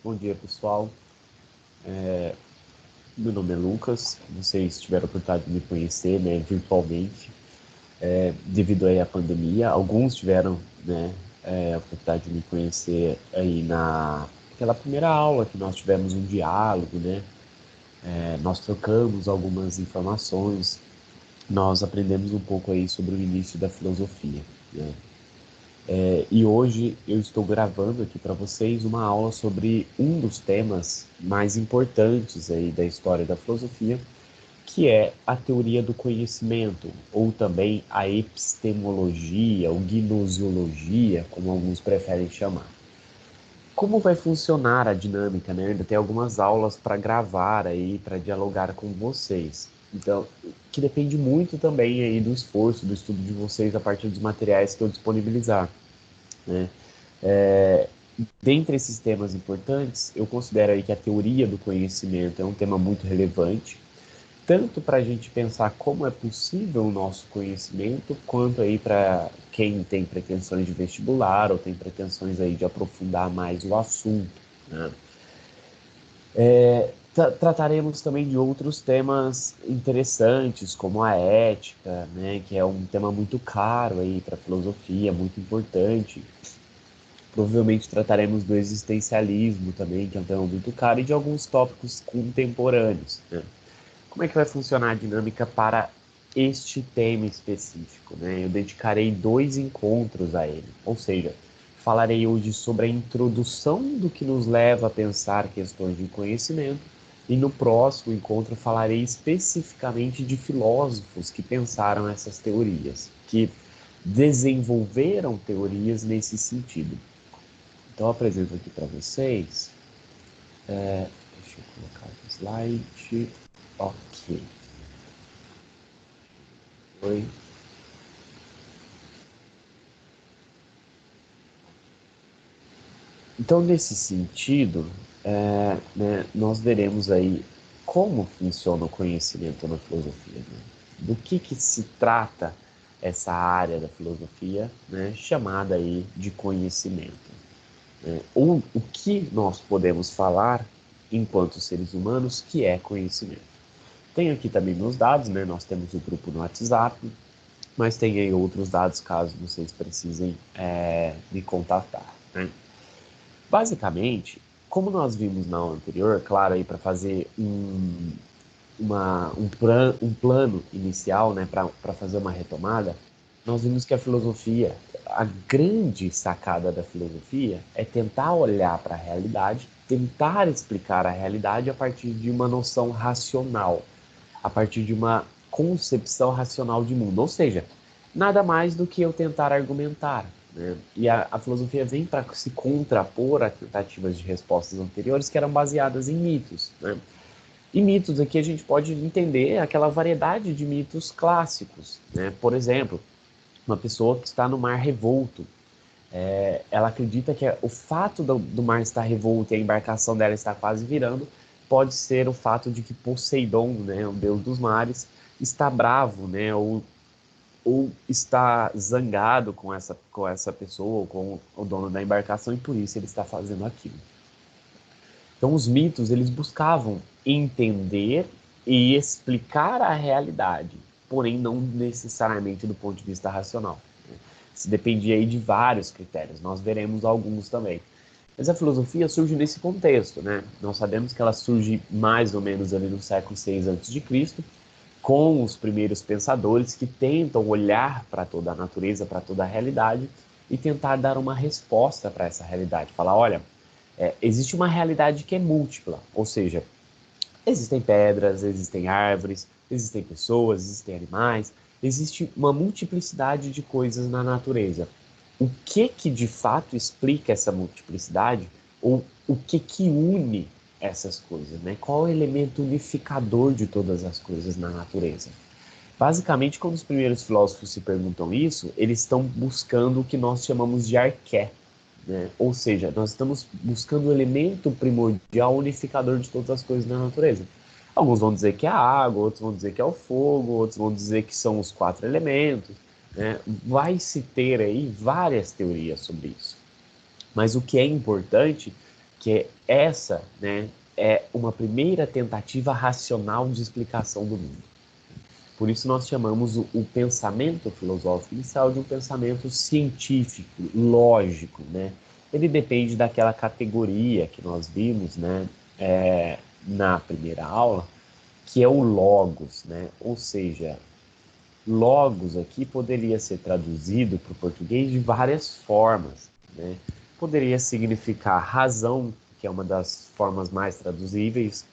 Bom dia, pessoal. Meu nome é Lucas. Vocês tiveram a oportunidade de me conhecer, né, virtualmente, devido aí à pandemia. Alguns tiveram, né, a oportunidade de me conhecer aí naquela primeira aula que nós tivemos um diálogo, né? Nós trocamos algumas informações. Nós aprendemos um pouco aí sobre o início da filosofia, né? E hoje eu estou gravando aqui para vocês uma aula sobre um dos temas mais importantes aí da história da filosofia, que é a teoria do conhecimento, ou também a epistemologia, ou gnoseologia, como alguns preferem chamar. Como vai funcionar a dinâmica, né? Ainda tem algumas aulas para gravar aí, para dialogar com vocês. Então, que depende muito também aí do esforço, do estudo de vocês a partir dos materiais que eu disponibilizar, né? É, dentre esses temas importantes, eu considero aí que a teoria do conhecimento é um tema muito relevante, tanto para a gente pensar como é possível o nosso conhecimento, quanto aí para quem tem pretensões de vestibular ou tem pretensões aí de aprofundar mais o assunto, né? Trataremos também de outros temas interessantes, como a ética, né, que é um tema muito caro aí para a filosofia, muito importante. Provavelmente trataremos do existencialismo também, que é um tema muito caro, e de alguns tópicos contemporâneos, né? Como é que vai funcionar a dinâmica para este tema específico, né? Eu dedicarei 2 encontros a ele, ou seja, falarei hoje sobre a introdução do que nos leva a pensar questões de conhecimento, e no próximo encontro falarei especificamente de filósofos que pensaram essas teorias, que desenvolveram teorias nesse sentido. Então, eu apresento aqui para vocês. Deixa eu colocar o slide. Ok. Oi. Então, nesse sentido, né, nós veremos aí como funciona o conhecimento na filosofia, né? Do que se trata essa área da filosofia, né, chamada aí de conhecimento, né? Ou o que nós podemos falar enquanto seres humanos que é conhecimento. Tenho aqui também meus dados, né? Nós temos o grupo no WhatsApp, mas tem aí outros dados caso vocês precisem me contatar, né? Basicamente, como nós vimos na aula anterior, claro, aí para fazer um plano inicial, né, para fazer uma retomada, nós vimos que a filosofia, a grande sacada da filosofia é tentar olhar para a realidade, tentar explicar a realidade a partir de uma noção racional, a partir de uma concepção racional de mundo. Ou seja, nada mais do que eu tentar argumentar, né? E a filosofia vem para se contrapor a tentativas de respostas anteriores que eram baseadas em mitos, né? E mitos aqui a gente pode entender aquela variedade de mitos clássicos, né? Por exemplo, uma pessoa que está no mar revolto, ela acredita que o fato do mar estar revolto e a embarcação dela estar quase virando pode ser o fato de que Poseidon, né, o deus dos mares, está bravo, né, ou está zangado com essa pessoa, ou com o dono da embarcação, e por isso ele está fazendo aquilo. Então, os mitos, eles buscavam entender e explicar a realidade, porém não necessariamente do ponto de vista racional. Se dependia aí de vários critérios, nós veremos alguns também. Mas a filosofia surge nesse contexto, né? Nós sabemos que ela surge mais ou menos ali no século VI a.C., com os primeiros pensadores que tentam olhar para toda a natureza, para toda a realidade e tentar dar uma resposta para essa realidade. Falar, olha, existe uma realidade que é múltipla, ou seja, existem pedras, existem árvores, existem pessoas, existem animais, existe uma multiplicidade de coisas na natureza. O que de fato explica essa multiplicidade? Ou o que une essas coisas, né? Qual é o elemento unificador de todas as coisas na natureza? Basicamente, quando os primeiros filósofos se perguntam isso, eles estão buscando o que nós chamamos de arqué, né? Ou seja, nós estamos buscando o elemento primordial unificador de todas as coisas na natureza. Alguns vão dizer que é a água, outros vão dizer que é o fogo, outros vão dizer que são os 4 elementos, né? Vai se ter aí várias teorias sobre isso. Mas o que é importante que essa, né, é uma primeira tentativa racional de explicação do mundo. Por isso nós chamamos o pensamento filosófico inicial de um pensamento científico, lógico, né? Ele depende daquela categoria que nós vimos, né, na primeira aula, que é o logos, né? Ou seja, logos aqui poderia ser traduzido para o português de várias formas, né? Poderia significar razão, que é uma das formas mais traduzíveis,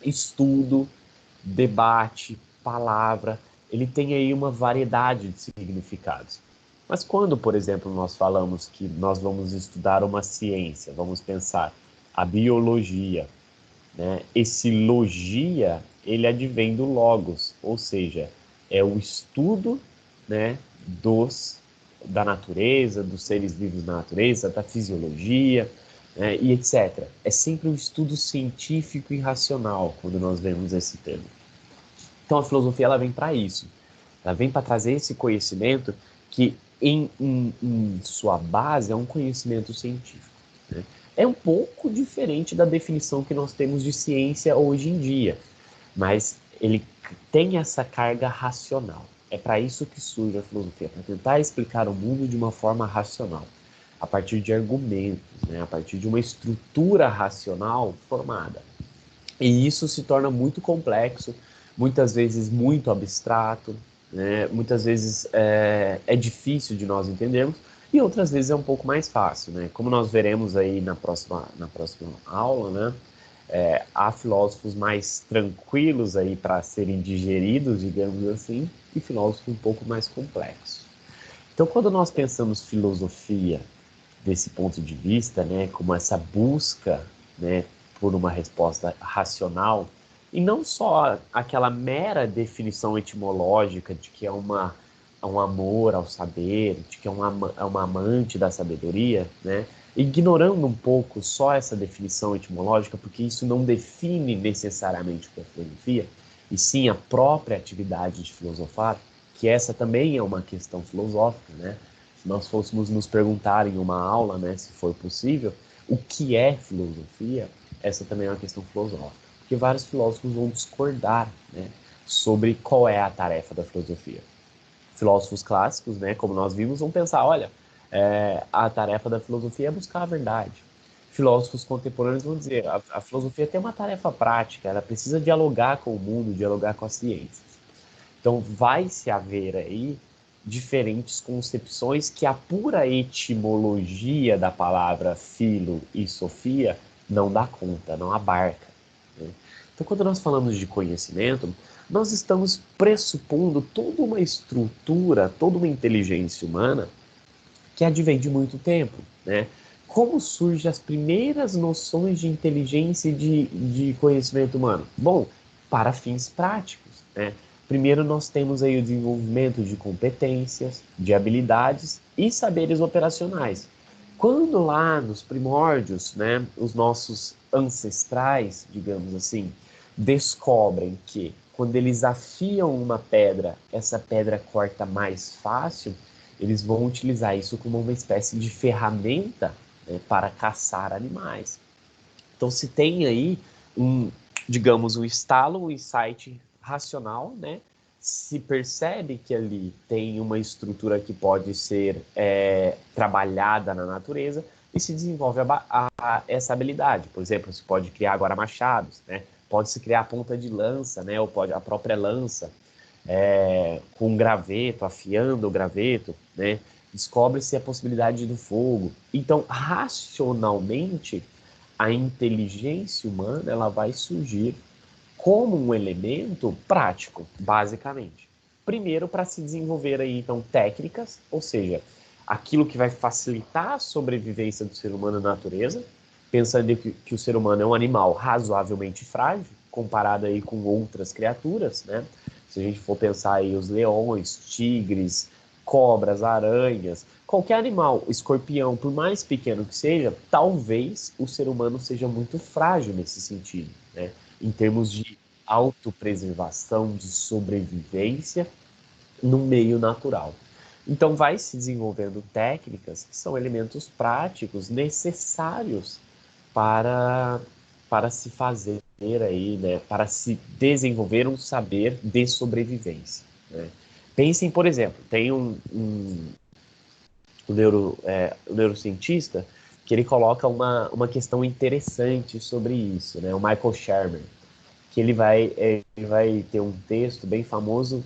estudo, debate, palavra. Ele tem aí uma variedade de significados. Mas quando, por exemplo, nós falamos que nós vamos estudar uma ciência, vamos pensar a biologia, né? Esse logia, ele advém do logos, ou seja, é o estudo, né, da natureza, dos seres vivos na natureza, da fisiologia, né, e etc. É sempre um estudo científico e racional quando nós vemos esse termo. Então a filosofia ela vem para isso, ela vem para trazer esse conhecimento que em sua base é um conhecimento científico, né? É um pouco diferente da definição que nós temos de ciência hoje em dia, mas ele tem essa carga racional. É para isso que surge a filosofia, para tentar explicar o mundo de uma forma racional, a partir de argumentos, né? A partir de uma estrutura racional formada. E isso se torna muito complexo, muitas vezes muito abstrato, né? Muitas vezes é difícil de nós entendermos, e outras vezes é um pouco mais fácil, né? Como nós veremos aí na próxima aula, né? Há filósofos mais tranquilos aí para serem digeridos, digamos assim, e filósofos um pouco mais complexos. Então, quando nós pensamos filosofia desse ponto de vista, né, como essa busca, né, por uma resposta racional, e não só aquela mera definição etimológica de que é um amor ao saber, de que é uma amante da sabedoria, né, ignorando um pouco só essa definição etimológica, porque isso não define necessariamente o que é filosofia, e sim a própria atividade de filosofar, que essa também é uma questão filosófica, né? Se nós fôssemos nos perguntar em uma aula, né, se for possível, o que é filosofia, essa também é uma questão filosófica. Porque vários filósofos vão discordar, né, sobre qual é a tarefa da filosofia. Filósofos clássicos, né, como nós vimos, vão pensar, olha, a tarefa da filosofia é buscar a verdade. Filósofos contemporâneos vão dizer, a filosofia tem uma tarefa prática, ela precisa dialogar com o mundo, dialogar com as ciências. Então, vai se haver aí diferentes concepções que a pura etimologia da palavra filo e sofia não dá conta, não abarca, né? Então, quando nós falamos de conhecimento, nós estamos pressupondo toda uma estrutura, toda uma inteligência humana que advém de muito tempo, né? Como surgem as primeiras noções de inteligência e de conhecimento humano? Bom, para fins práticos, né? Primeiro nós temos aí o desenvolvimento de competências, de habilidades e saberes operacionais. Quando lá nos primórdios, né, os nossos ancestrais, digamos assim, descobrem que quando eles afiam uma pedra, essa pedra corta mais fácil, eles vão utilizar isso como uma espécie de ferramenta, né, para caçar animais. Então se tem aí digamos, um estalo, um insight racional, né? Se percebe que ali tem uma estrutura que pode ser trabalhada na natureza e se desenvolve essa habilidade. Por exemplo, se pode criar agora machados, né? Pode-se criar a ponta de lança, né? Ou pode a própria lança, com graveto, afiando o graveto, né? Descobre-se a possibilidade do fogo. Então, racionalmente, a inteligência humana ela vai surgir como um elemento prático, basicamente. Primeiro, para se desenvolver aí, então, técnicas, ou seja, aquilo que vai facilitar a sobrevivência do ser humano na natureza, pensando que o ser humano é um animal razoavelmente frágil, comparado aí com outras criaturas, né? Se a gente for pensar aí os leões, tigres, cobras, aranhas, qualquer animal, escorpião, por mais pequeno que seja, talvez o ser humano seja muito frágil nesse sentido, né? Em termos de autopreservação, de sobrevivência no meio natural. Então, vai se desenvolvendo técnicas que são elementos práticos necessários para, para se fazer aí, né, para se desenvolver um saber de sobrevivência, né? Pensem, por exemplo, tem um neurocientista que ele coloca uma questão interessante sobre isso, né? O Michael Shermer, que ele vai ter um texto bem famoso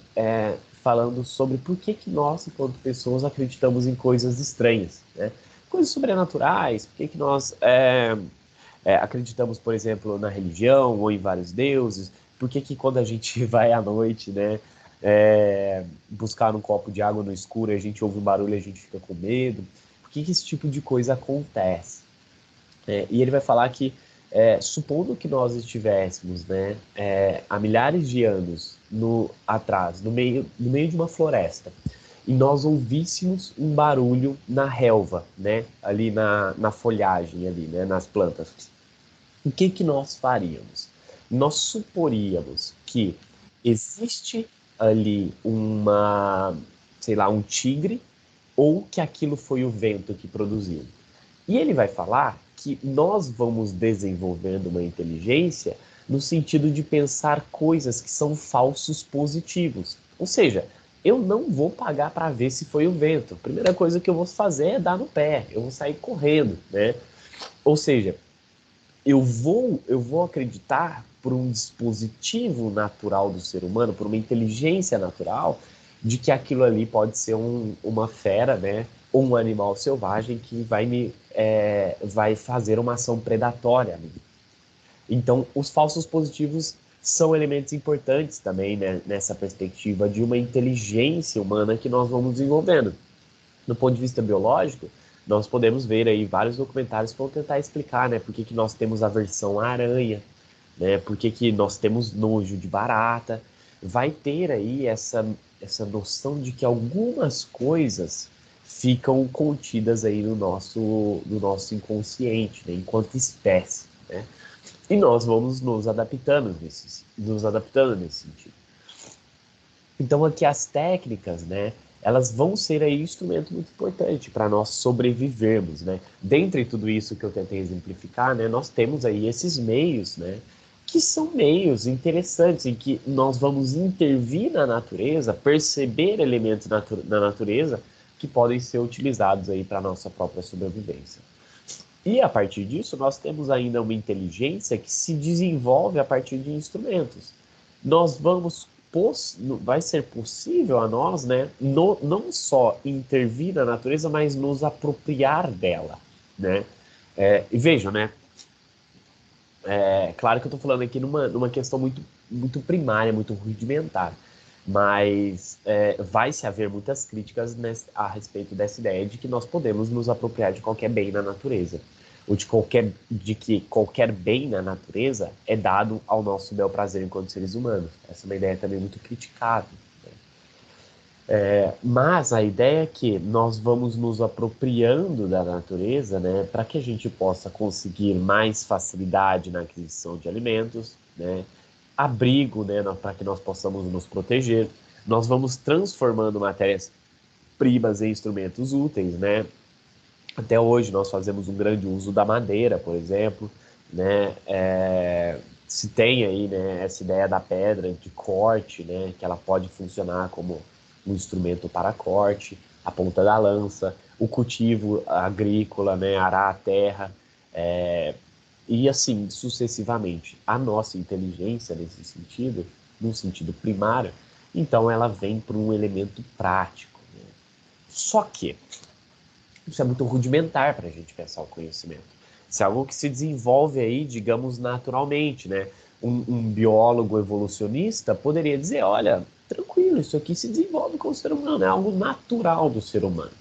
falando sobre por que nós, enquanto pessoas, acreditamos em coisas estranhas, né? Coisas sobrenaturais, por que nós acreditamos, por exemplo, na religião ou em vários deuses, por que quando a gente vai à noite, né, buscar um copo de água no escuro e a gente ouve um barulho e a gente fica com medo, por que esse tipo de coisa acontece? E ele vai falar que, supondo que nós estivéssemos, né, há milhares de anos atrás, no meio de uma floresta, e nós ouvíssemos um barulho na relva, né, ali na folhagem, ali, né, nas plantas, o que nós faríamos? Nós suporíamos que existe ali sei lá, um tigre, ou que aquilo foi o vento que produziu. E ele vai falar que nós vamos desenvolvendo uma inteligência no sentido de pensar coisas que são falsos positivos. Ou seja, eu não vou pagar para ver se foi o vento. A primeira coisa que eu vou fazer é dar no pé, eu vou sair correndo, né? Ou seja, eu vou acreditar por um dispositivo natural do ser humano, por uma inteligência natural, de que aquilo ali pode ser uma fera, né? Ou um animal selvagem que vai fazer uma ação predatória. Então, os falsos positivos são elementos importantes também, né, nessa perspectiva de uma inteligência humana que nós vamos desenvolvendo. Do ponto de vista biológico, nós podemos ver aí vários documentários que vão tentar explicar, né, por que nós temos aversão à aranha, né, por que nós temos nojo de barata. Vai ter aí essa noção de que algumas coisas ficam contidas aí no nosso inconsciente, né, enquanto espécie, né? E nós vamos nos adaptando nesse sentido. Então aqui as técnicas, né, elas vão ser aí um instrumento muito importante para nós sobrevivermos, né? Dentre tudo isso que eu tentei exemplificar, né, nós temos aí esses meios, né, que são meios interessantes em que nós vamos intervir na natureza, perceber elementos na natureza que podem ser utilizados aí para nossa própria sobrevivência. E a partir disso, nós temos ainda uma inteligência que se desenvolve a partir de instrumentos. Nós vamos vai ser possível a nós, né, não só intervir na natureza, mas nos apropriar dela, né? E vejam, né? Claro que eu estou falando aqui numa questão muito primária, muito rudimentar, mas vai se haver muitas críticas a respeito dessa ideia de que nós podemos nos apropriar de qualquer bem na natureza, ou de que qualquer bem na natureza é dado ao nosso bel prazer enquanto seres humanos. Essa é uma ideia também muito criticada. Mas a ideia é que nós vamos nos apropriando da natureza, né, para que a gente possa conseguir mais facilidade na aquisição de alimentos, né, abrigo, né, para que nós possamos nos proteger. Nós vamos transformando matérias-primas em instrumentos úteis, né? Até hoje nós fazemos um grande uso da madeira, por exemplo, né? Se tem aí, né, essa ideia da pedra de corte, né, que ela pode funcionar como um instrumento para corte, a ponta da lança, o cultivo agrícola, né, arar a terra, e assim sucessivamente. A nossa inteligência nesse sentido, num sentido primário, então ela vem para um elemento prático, né? Só que isso é muito rudimentar para a gente pensar o conhecimento. Isso é algo que se desenvolve aí, digamos, naturalmente, né? Um biólogo evolucionista poderia dizer, olha, tranquilo, isso aqui se desenvolve com o ser humano, é algo natural do ser humano.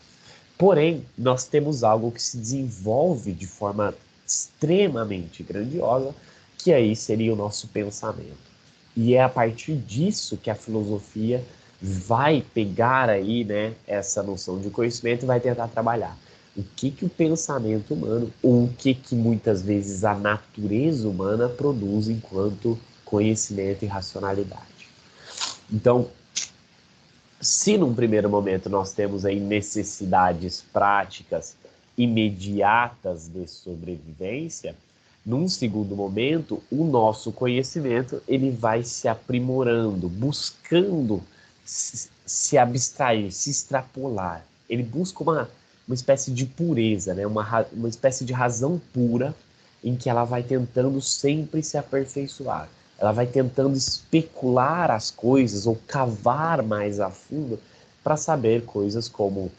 Porém, nós temos algo que se desenvolve de forma extremamente grandiosa, que aí seria o nosso pensamento. E é a partir disso que a filosofia vai pegar aí, né, essa noção de conhecimento e vai tentar trabalhar. O que o pensamento humano, ou o que muitas vezes a natureza humana produz enquanto conhecimento e racionalidade. Então, se num primeiro momento nós temos aí necessidades práticas imediatas de sobrevivência, Num segundo momento, o nosso conhecimento ele vai se aprimorando, buscando se abstrair, se extrapolar. Ele busca uma espécie de pureza, né? Uma espécie de razão pura em que ela vai tentando sempre se aperfeiçoar. Ela vai tentando especular as coisas ou cavar mais a fundo para saber coisas como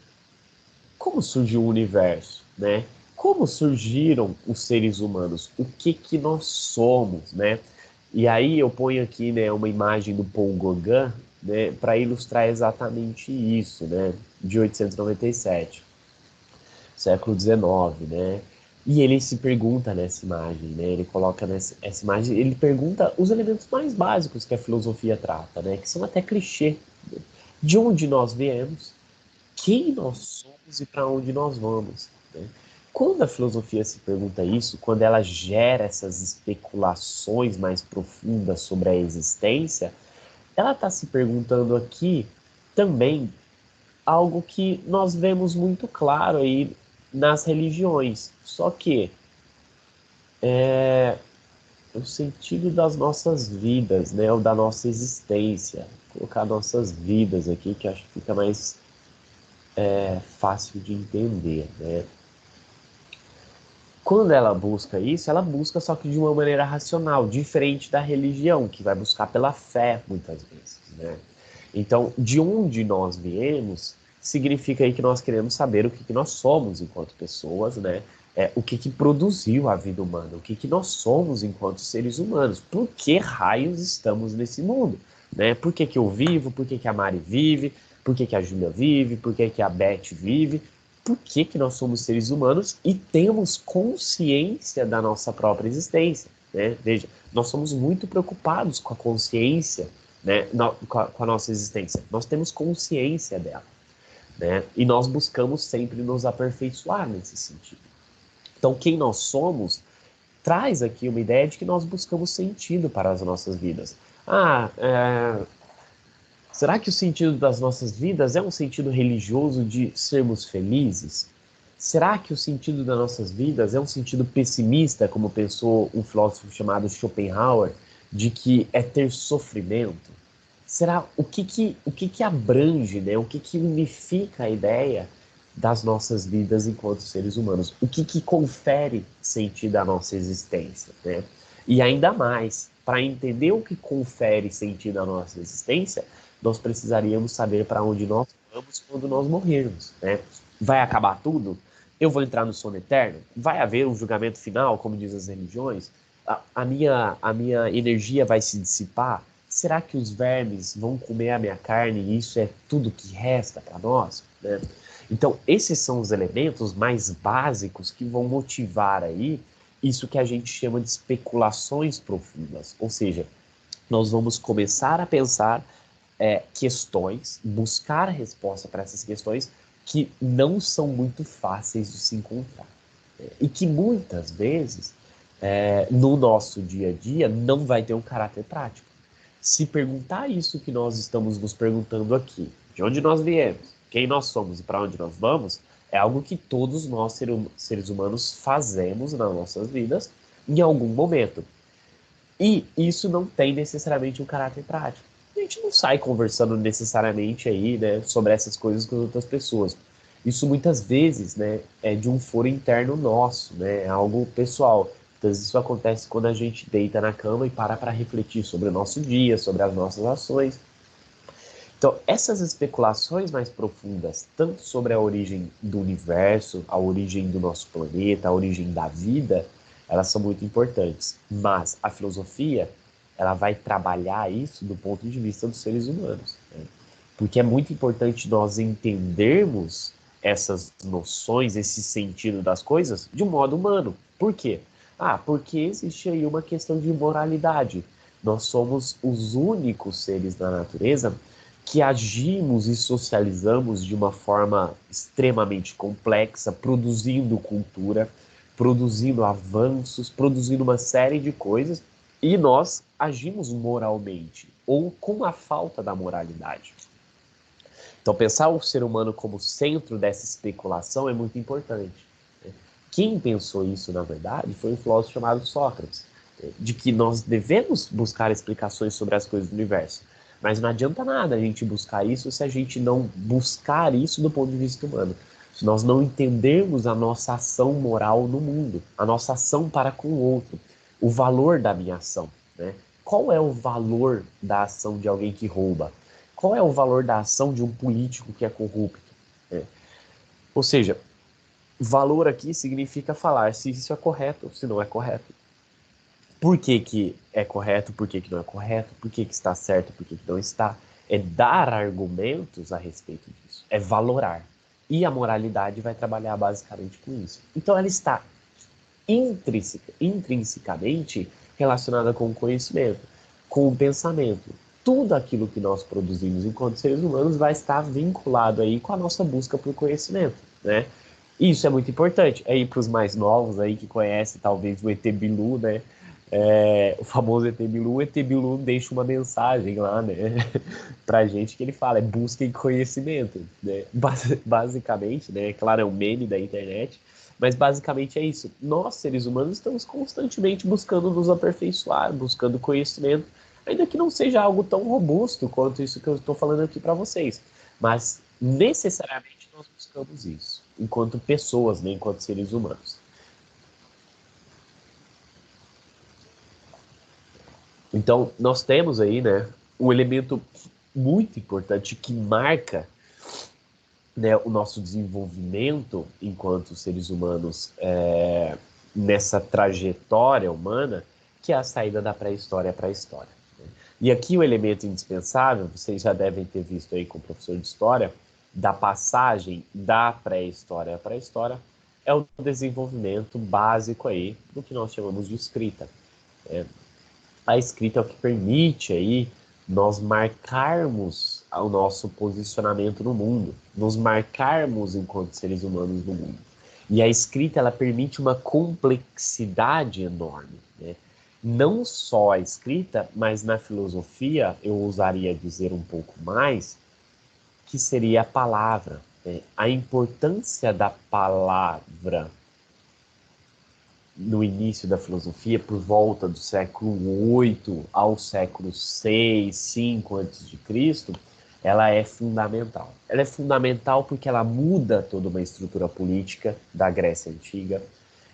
surgiu o universo, né? Como surgiram os seres humanos? O que que nós somos, né? E aí eu ponho aqui, né, uma imagem do Paul Gauguin, né, para ilustrar exatamente isso, né, de 897, século XIX, né? E ele se pergunta nessa imagem, né? Ele coloca essa imagem, ele pergunta os elementos mais básicos que a filosofia trata, né? Que são até clichê. De onde nós viemos, quem nós somos e para onde nós vamos, né? Quando a filosofia se pergunta isso, quando ela gera essas especulações mais profundas sobre a existência, ela está se perguntando aqui também algo que nós vemos muito claro aí nas religiões. Só que o sentido das nossas vidas, né, ou da nossa existência. Vou colocar nossas vidas aqui, que acho que fica mais fácil de entender, né? Quando ela busca isso, ela busca só que de uma maneira racional, diferente da religião, que vai buscar pela fé, muitas vezes, né? Então, de onde nós viemos, significa aí que nós queremos saber o que nós somos enquanto pessoas, né? O que produziu a vida humana, o que nós somos enquanto seres humanos, por que raios estamos nesse mundo, né? Por que eu vivo, por que a Mari vive, por que a Júlia vive, por que a Beth vive, por que nós somos seres humanos e temos consciência da nossa própria existência, né? Veja, nós somos muito preocupados com a consciência, né, com a nossa existência. Nós temos consciência dela, né? E nós buscamos sempre nos aperfeiçoar nesse sentido. Então, quem nós somos traz aqui uma ideia de que nós buscamos sentido para as nossas vidas. Será que o sentido das nossas vidas é um sentido religioso de sermos felizes? Será que o sentido das nossas vidas é um sentido pessimista, como pensou um filósofo chamado Schopenhauer, de que é ter sofrimento? Será o que abrange, né? O que unifica a ideia das nossas vidas enquanto seres humanos? O que confere sentido à nossa existência, né? E ainda mais, para entender o que confere sentido à nossa existência, nós precisaríamos saber para onde nós vamos quando nós morrermos, né? Vai acabar tudo? Eu vou entrar no sono eterno? Vai haver um julgamento final, como dizem as religiões? A minha energia vai se dissipar? Será que os vermes vão comer a minha carne e isso é tudo que resta para nós, né? Então, esses são os elementos mais básicos que vão motivar aí isso que a gente chama de especulações profundas. Ou seja, nós vamos começar a pensar questões, buscar resposta para essas questões que não são muito fáceis de se encontrar. E que muitas vezes, no nosso dia a dia, não vai ter um caráter prático. Se perguntar isso que nós estamos nos perguntando aqui, de onde nós viemos, quem nós somos e para onde nós vamos, é algo que todos nós, seres humanos, fazemos nas nossas vidas em algum momento. E isso não tem necessariamente um caráter prático. A gente não sai conversando necessariamente aí, né, sobre essas coisas com outras pessoas. Isso muitas vezes, né, é de um foro interno nosso, né, é algo pessoal. Então, isso acontece quando a gente deita na cama e para refletir sobre o nosso dia, sobre as nossas ações. Então, essas especulações mais profundas, tanto sobre a origem do universo, a origem do nosso planeta, a origem da vida, elas são muito importantes. Mas a filosofia, ela vai trabalhar isso do ponto de vista dos seres humanos, né? Porque é muito importante nós entendermos essas noções, esse sentido das coisas de um modo humano. Por quê? Porque existe aí uma questão de moralidade. Nós somos os únicos seres da natureza que agimos e socializamos de uma forma extremamente complexa, produzindo cultura, produzindo avanços, produzindo uma série de coisas, e nós agimos moralmente, ou com a falta da moralidade. Então, pensar o ser humano como centro dessa especulação é muito importante, né? Quem pensou isso, na verdade, foi um filósofo chamado Sócrates, de que nós devemos buscar explicações sobre as coisas do universo. Mas não adianta nada a gente buscar isso se a gente não buscar isso do ponto de vista humano. Se nós não entendermos a nossa ação moral no mundo, a nossa ação para com o outro, o valor da minha ação, né? Qual é o valor da ação de alguém que rouba? Qual é o valor da ação de um político que é corrupto? Né? Ou seja, valor aqui significa falar se isso é correto ou se não é correto. Por que que é correto, por que que não é correto, por que que está certo, por que que não está. É dar argumentos a respeito disso, é valorar. E a moralidade vai trabalhar basicamente com isso. Então ela está intrinsecamente relacionada com o conhecimento, com o pensamento. Tudo aquilo que nós produzimos enquanto seres humanos vai estar vinculado aí com a nossa busca por conhecimento, né? Isso é muito importante. Aí para os mais novos aí que conhecem talvez o ET Bilu, né? O famoso o ET Bilu deixa uma mensagem lá, né? Pra gente que ele fala, busquem conhecimento, né? Basicamente, né? Claro, é um meme da internet, mas basicamente é isso. Nós, seres humanos, estamos constantemente buscando nos aperfeiçoar, buscando conhecimento, ainda que não seja algo tão robusto quanto isso que eu estou falando aqui para vocês. Mas necessariamente nós buscamos isso, enquanto pessoas, né, enquanto seres humanos. Então, nós temos aí, né, um elemento muito importante que marca, né, o nosso desenvolvimento enquanto seres humanos nessa trajetória humana, que é a saída da pré-história para a história. Né? E aqui o elemento indispensável, vocês já devem ter visto aí com o professor de história, da passagem da pré-história para a história, é o desenvolvimento básico aí do que nós chamamos de escrita. Né? A escrita é o que permite aí nós marcarmos o nosso posicionamento no mundo, nos marcarmos enquanto seres humanos no mundo. E a escrita ela permite uma complexidade enorme, né? Não só a escrita, mas na filosofia eu ousaria dizer um pouco mais, que seria a palavra, né? A importância da palavra no início da filosofia, por volta do século VIII ao século VI, V antes de Cristo, ela é fundamental. Ela é fundamental porque ela muda toda uma estrutura política da Grécia Antiga,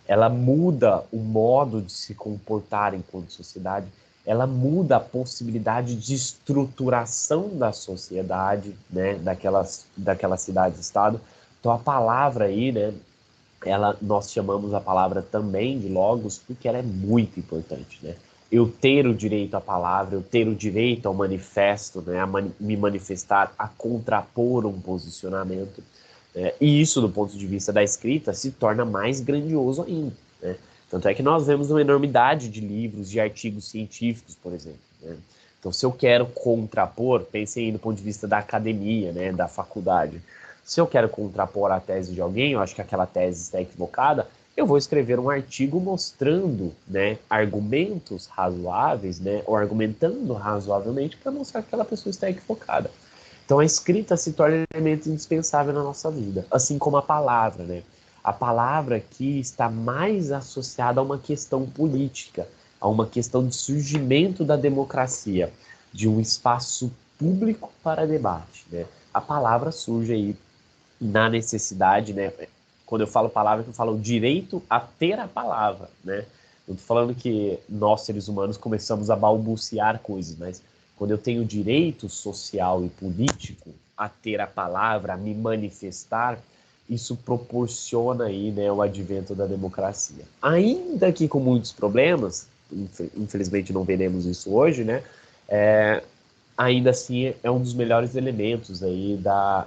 ela muda o modo de se comportar enquanto sociedade, ela muda a possibilidade de estruturação da sociedade, né, daquela cidade-estado. Então a palavra aí, né, nós chamamos a palavra também de logos porque ela é muito importante, né? Eu ter o direito à palavra, eu ter o direito ao manifesto, né? Me manifestar, a contrapor um posicionamento. Né? E isso, do ponto de vista da escrita, se torna mais grandioso ainda. Né? Tanto é que nós vemos uma enormidade de livros, de artigos científicos, por exemplo. Né? Então, se eu quero contrapor, pensem aí do ponto de vista da academia, né? Da faculdade. Se eu quero contrapor a tese de alguém, eu acho que aquela tese está equivocada, eu vou escrever um artigo mostrando, né, argumentos razoáveis, né, ou argumentando razoavelmente para mostrar que aquela pessoa está equivocada. Então a escrita se torna um elemento indispensável na nossa vida, assim como a palavra, né? A palavra aqui está mais associada a uma questão política, a uma questão de surgimento da democracia, de um espaço público para debate, né? A palavra surge aí na necessidade, né? Quando eu falo palavra, eu falo o direito a ter a palavra, né? Eu tô falando que nós, seres humanos, começamos a balbuciar coisas, mas quando eu tenho direito social e político a ter a palavra, a me manifestar, isso proporciona aí, né, o advento da democracia. Ainda que com muitos problemas, infelizmente não veremos isso hoje, né? Ainda assim é um dos melhores elementos aí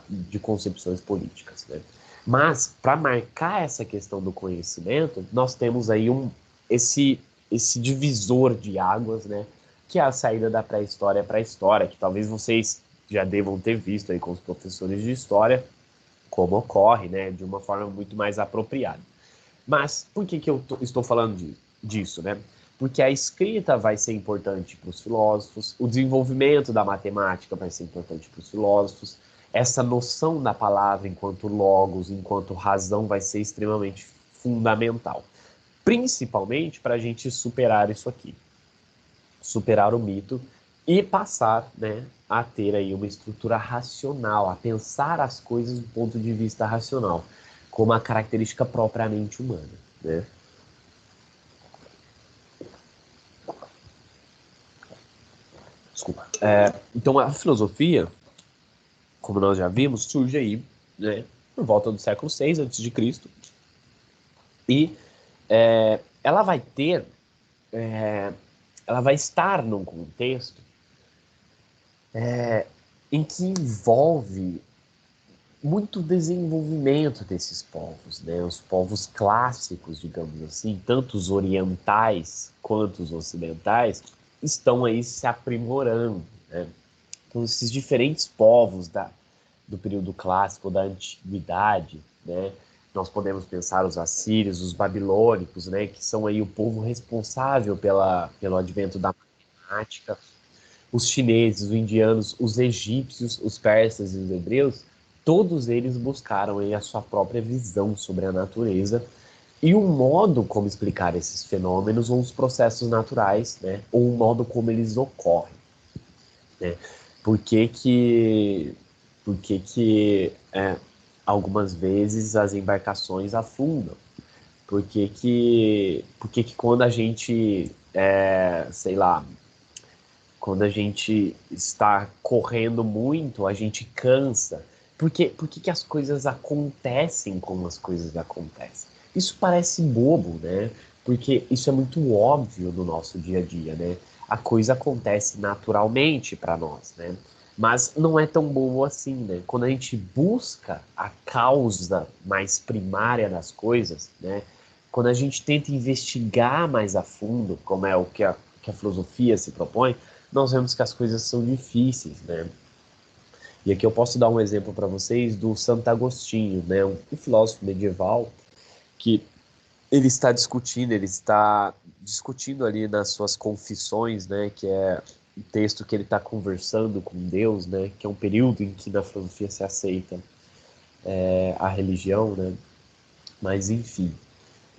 de concepções políticas, né? Mas, para marcar essa questão do conhecimento, nós temos aí esse divisor de águas, né? Que é a saída da pré-história para a história, que talvez vocês já devam ter visto aí com os professores de história, como ocorre, né? De uma forma muito mais apropriada. Mas por que eu estou falando disso, né? Porque a escrita vai ser importante para os filósofos, o desenvolvimento da matemática vai ser importante para os filósofos, essa noção da palavra enquanto logos, enquanto razão, vai ser extremamente fundamental. Principalmente para a gente superar isso aqui. Superar o mito e passar, né, a ter aí uma estrutura racional, a pensar as coisas do ponto de vista racional, como a característica propriamente humana, né? Desculpa. Então a filosofia, como nós já vimos, surge aí, né, por volta do século VI a.C. E ela vai ter, ela vai estar num contexto em que envolve muito desenvolvimento desses povos, né? Os povos clássicos, digamos assim, tanto os orientais quanto os ocidentais, estão aí se aprimorando, né? Então, esses diferentes povos do período clássico, da antiguidade, né? Nós podemos pensar os assírios, os babilônicos, né? Que são aí o povo responsável pelo advento da matemática, os chineses, os indianos, os egípcios, os persas e os hebreus, todos eles buscaram aí a sua própria visão sobre a natureza e o modo como explicar esses fenômenos ou os processos naturais, né? Ou o modo como eles ocorrem, né? Por que que, por que, que algumas vezes as embarcações afundam? Por que que quando a gente, sei lá, quando a gente está correndo muito, a gente cansa. Por que as coisas acontecem como as coisas acontecem? Isso parece bobo, né? Porque isso é muito óbvio no nosso dia a dia, né? A coisa acontece naturalmente para nós, né? Mas não é tão bobo assim, né? Quando a gente busca a causa mais primária das coisas, né? Quando a gente tenta investigar mais a fundo, como é o que a filosofia se propõe, nós vemos que as coisas são difíceis, né? E aqui eu posso dar um exemplo para vocês do Santo Agostinho, né? Um filósofo medieval que ele está discutindo ali nas suas confissões, né? Que é o texto que ele está conversando com Deus, né? Que é um período em que na filosofia se aceita a religião, né? Mas enfim,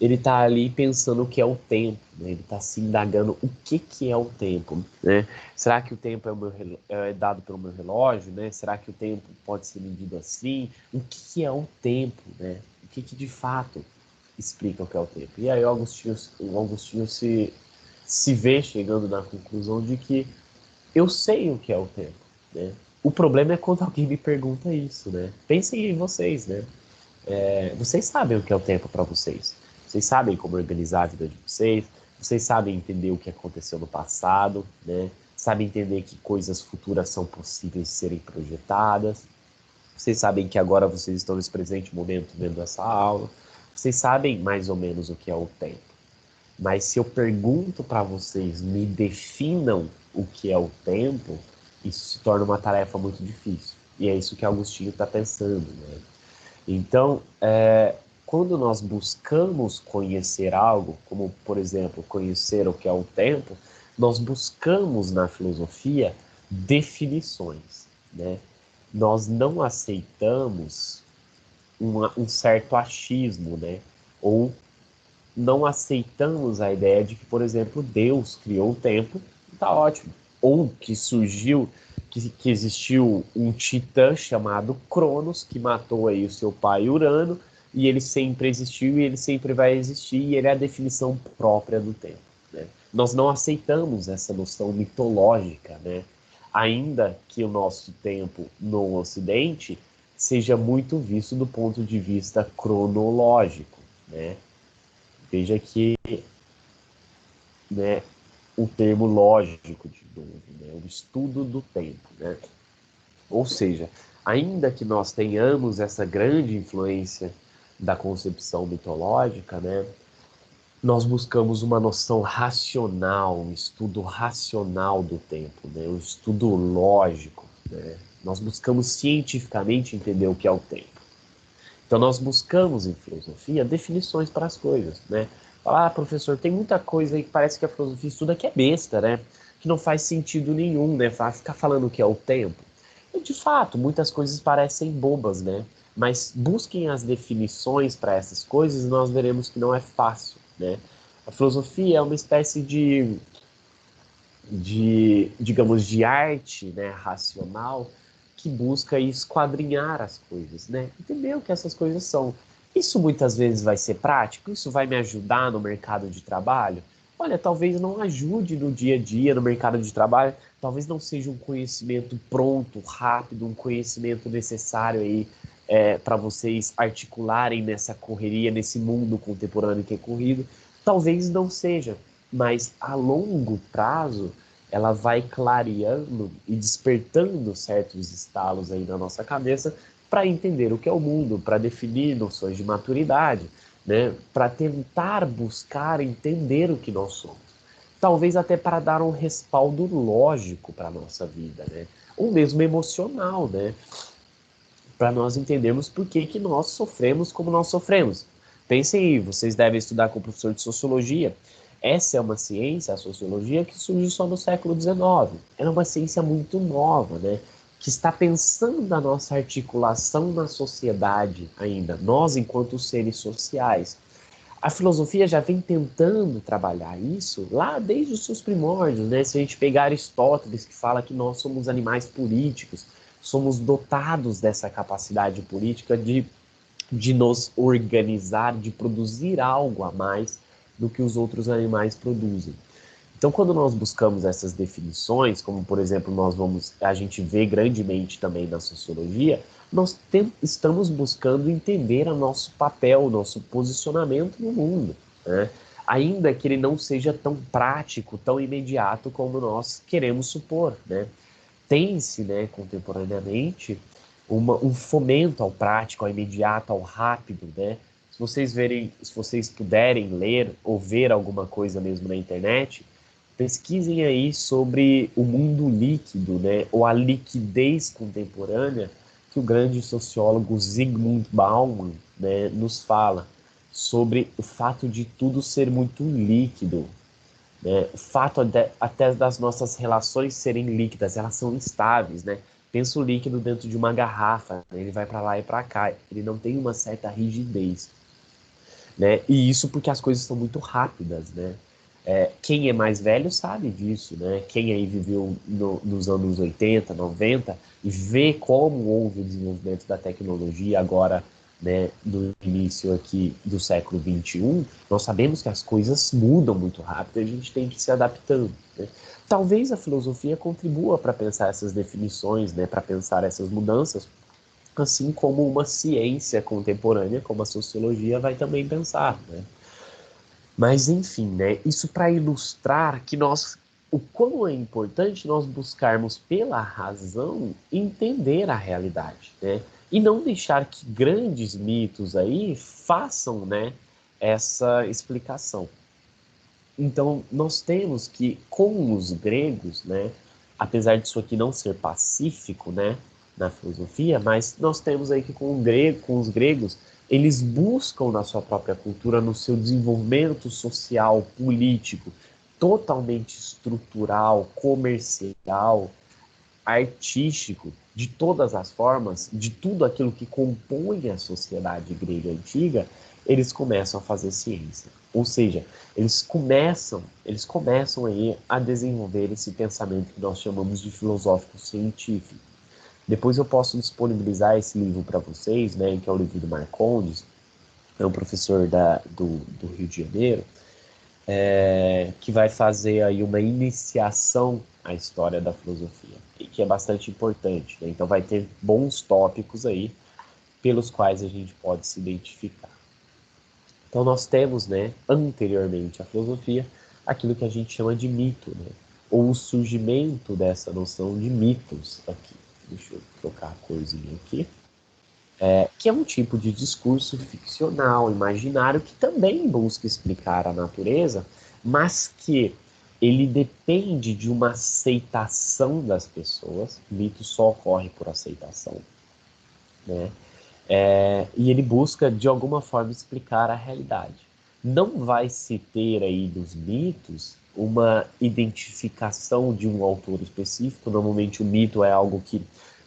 ele está ali pensando o que é o tempo, né? Ele está se indagando o que é o tempo, né? Será que o tempo é dado pelo meu relógio, né? Será que o tempo pode ser medido assim? O que é o tempo, né? O que de fato explica o que é o tempo? E aí o Augustinho se vê chegando na conclusão de que eu sei o que é o tempo, né? O problema é quando alguém me pergunta isso, né? Pensem em vocês, né? Vocês sabem o que é o tempo para vocês. Vocês sabem como organizar a vida de vocês. Vocês sabem entender o que aconteceu no passado, né? Sabem entender que coisas futuras são possíveis de serem projetadas. Vocês sabem que agora vocês estão nesse presente momento vendo essa aula. Vocês sabem mais ou menos o que é o tempo. Mas se eu pergunto para vocês, me definam o que é o tempo, isso se torna uma tarefa muito difícil. E é isso que Agostinho está pensando, né? Então, quando nós buscamos conhecer algo, como, por exemplo, conhecer o que é o tempo, nós buscamos na filosofia definições, né? Nós não aceitamos um certo achismo, né? Ou não aceitamos a ideia de que, por exemplo, Deus criou o tempo, está ótimo. Ou que surgiu, que existiu um titã chamado Cronos, que matou aí o seu pai Urano, e ele sempre existiu e ele sempre vai existir, e ele é a definição própria do tempo, né? Nós não aceitamos essa noção mitológica, né? Ainda que o nosso tempo no Ocidente seja muito visto do ponto de vista cronológico, né? Veja que, né, o termo lógico de novo, né, o estudo do tempo, né? Ou seja, ainda que nós tenhamos essa grande influência da concepção mitológica, né, nós buscamos uma noção racional, um estudo racional do tempo, né, um estudo lógico, né? Nós buscamos cientificamente entender o que é o tempo. Então nós buscamos em filosofia definições para as coisas, né? Falar, professor, tem muita coisa aí que parece que a filosofia estuda que é besta, né? Que não faz sentido nenhum, né? Ficar falando que é o tempo. De fato, muitas coisas parecem bobas, né? Mas busquem as definições para essas coisas e nós veremos que não é fácil, né? A filosofia é uma espécie digamos, de arte, né, racional, que busca esquadrinhar as coisas, né? Entender o que essas coisas são. Isso muitas vezes vai ser prático? Isso vai me ajudar no mercado de trabalho? Olha, talvez não ajude no dia a dia, no mercado de trabalho, talvez não seja um conhecimento pronto, rápido, um conhecimento necessário aí para vocês articularem nessa correria, nesse mundo contemporâneo que é corrido. Talvez não seja, mas a longo prazo ela vai clareando e despertando certos estalos aí na nossa cabeça para entender o que é o mundo, para definir noções de maturidade, né? Para tentar buscar entender o que nós somos. Talvez até para dar um respaldo lógico para a nossa vida, né? Ou mesmo emocional, né? Para nós entendermos por que, que nós sofremos como nós sofremos. Pensem aí, vocês devem estudar com o professor de sociologia. Essa é uma ciência, a sociologia, que surgiu só no século XIX. Ela é uma ciência muito nova, né? Que está pensando na nossa articulação na sociedade ainda, nós enquanto seres sociais. A filosofia já vem tentando trabalhar isso lá desde os seus primórdios, né? Se a gente pegar Aristóteles, que fala que nós somos animais políticos, somos dotados dessa capacidade política de nos organizar, de produzir algo a mais do que os outros animais produzem. Então, quando nós buscamos essas definições, como por exemplo a gente vê grandemente também na sociologia, estamos buscando entender o nosso papel, o nosso posicionamento no mundo, né? Ainda que ele não seja tão prático, tão imediato como nós queremos supor, né? Tem-se, né, contemporaneamente, um fomento ao prático, ao imediato, ao rápido, né? Se vocês puderem ler ou ver alguma coisa mesmo na internet, pesquisem aí sobre o mundo líquido, né, ou a liquidez contemporânea que o grande sociólogo Zygmunt Bauman, né, nos fala sobre o fato de tudo ser muito líquido, né? O fato até das nossas relações serem líquidas, elas são instáveis, né? Pensa o líquido dentro de uma garrafa, né? Ele vai para lá e para cá, ele não tem uma certa rigidez, né? E isso porque as coisas são muito rápidas, né? Quem é mais velho sabe disso, né? Quem aí viveu nos anos 80, 90 e vê como houve o desenvolvimento da tecnologia agora, né, no início aqui do século XXI, nós sabemos que as coisas mudam muito rápido e a gente tem que ir se adaptando, né? Talvez a filosofia contribua para pensar essas definições, né, para pensar essas mudanças, assim como uma ciência contemporânea, como a sociologia, vai também pensar, né? Mas enfim, né? Isso para ilustrar que o quão é importante nós buscarmos pela razão entender a realidade, né? E não deixar que grandes mitos aí façam, né, essa explicação. Então, nós temos que, com os gregos, né, apesar disso aqui não ser pacífico, né, na filosofia, mas nós temos aí que com os gregos, eles buscam na sua própria cultura, no seu desenvolvimento social, político, totalmente estrutural, comercial, artístico, de todas as formas, de tudo aquilo que compõe a sociedade grega antiga, eles começam a fazer ciência. Ou seja, eles começam aí a desenvolver esse pensamento que nós chamamos de filosófico científico. Depois eu posso disponibilizar esse livro para vocês, né, que é o livro do Marcondes, é um professor do Rio de Janeiro, que vai fazer aí uma iniciação à história da filosofia, e que é bastante importante, né? Então vai ter bons tópicos aí pelos quais a gente pode se identificar. Então nós temos, né, anteriormente à filosofia, aquilo que a gente chama de mito, né? Ou o surgimento dessa noção de mitos aqui. Deixa eu trocar a coisinha aqui. Que é um tipo de discurso ficcional, imaginário, que também busca explicar a natureza, mas que ele depende de uma aceitação das pessoas. O mito só ocorre por aceitação, né? E ele busca, de alguma forma, explicar a realidade. Não vai se ter aí dos mitos uma identificação de um autor específico. Normalmente o mito é algo que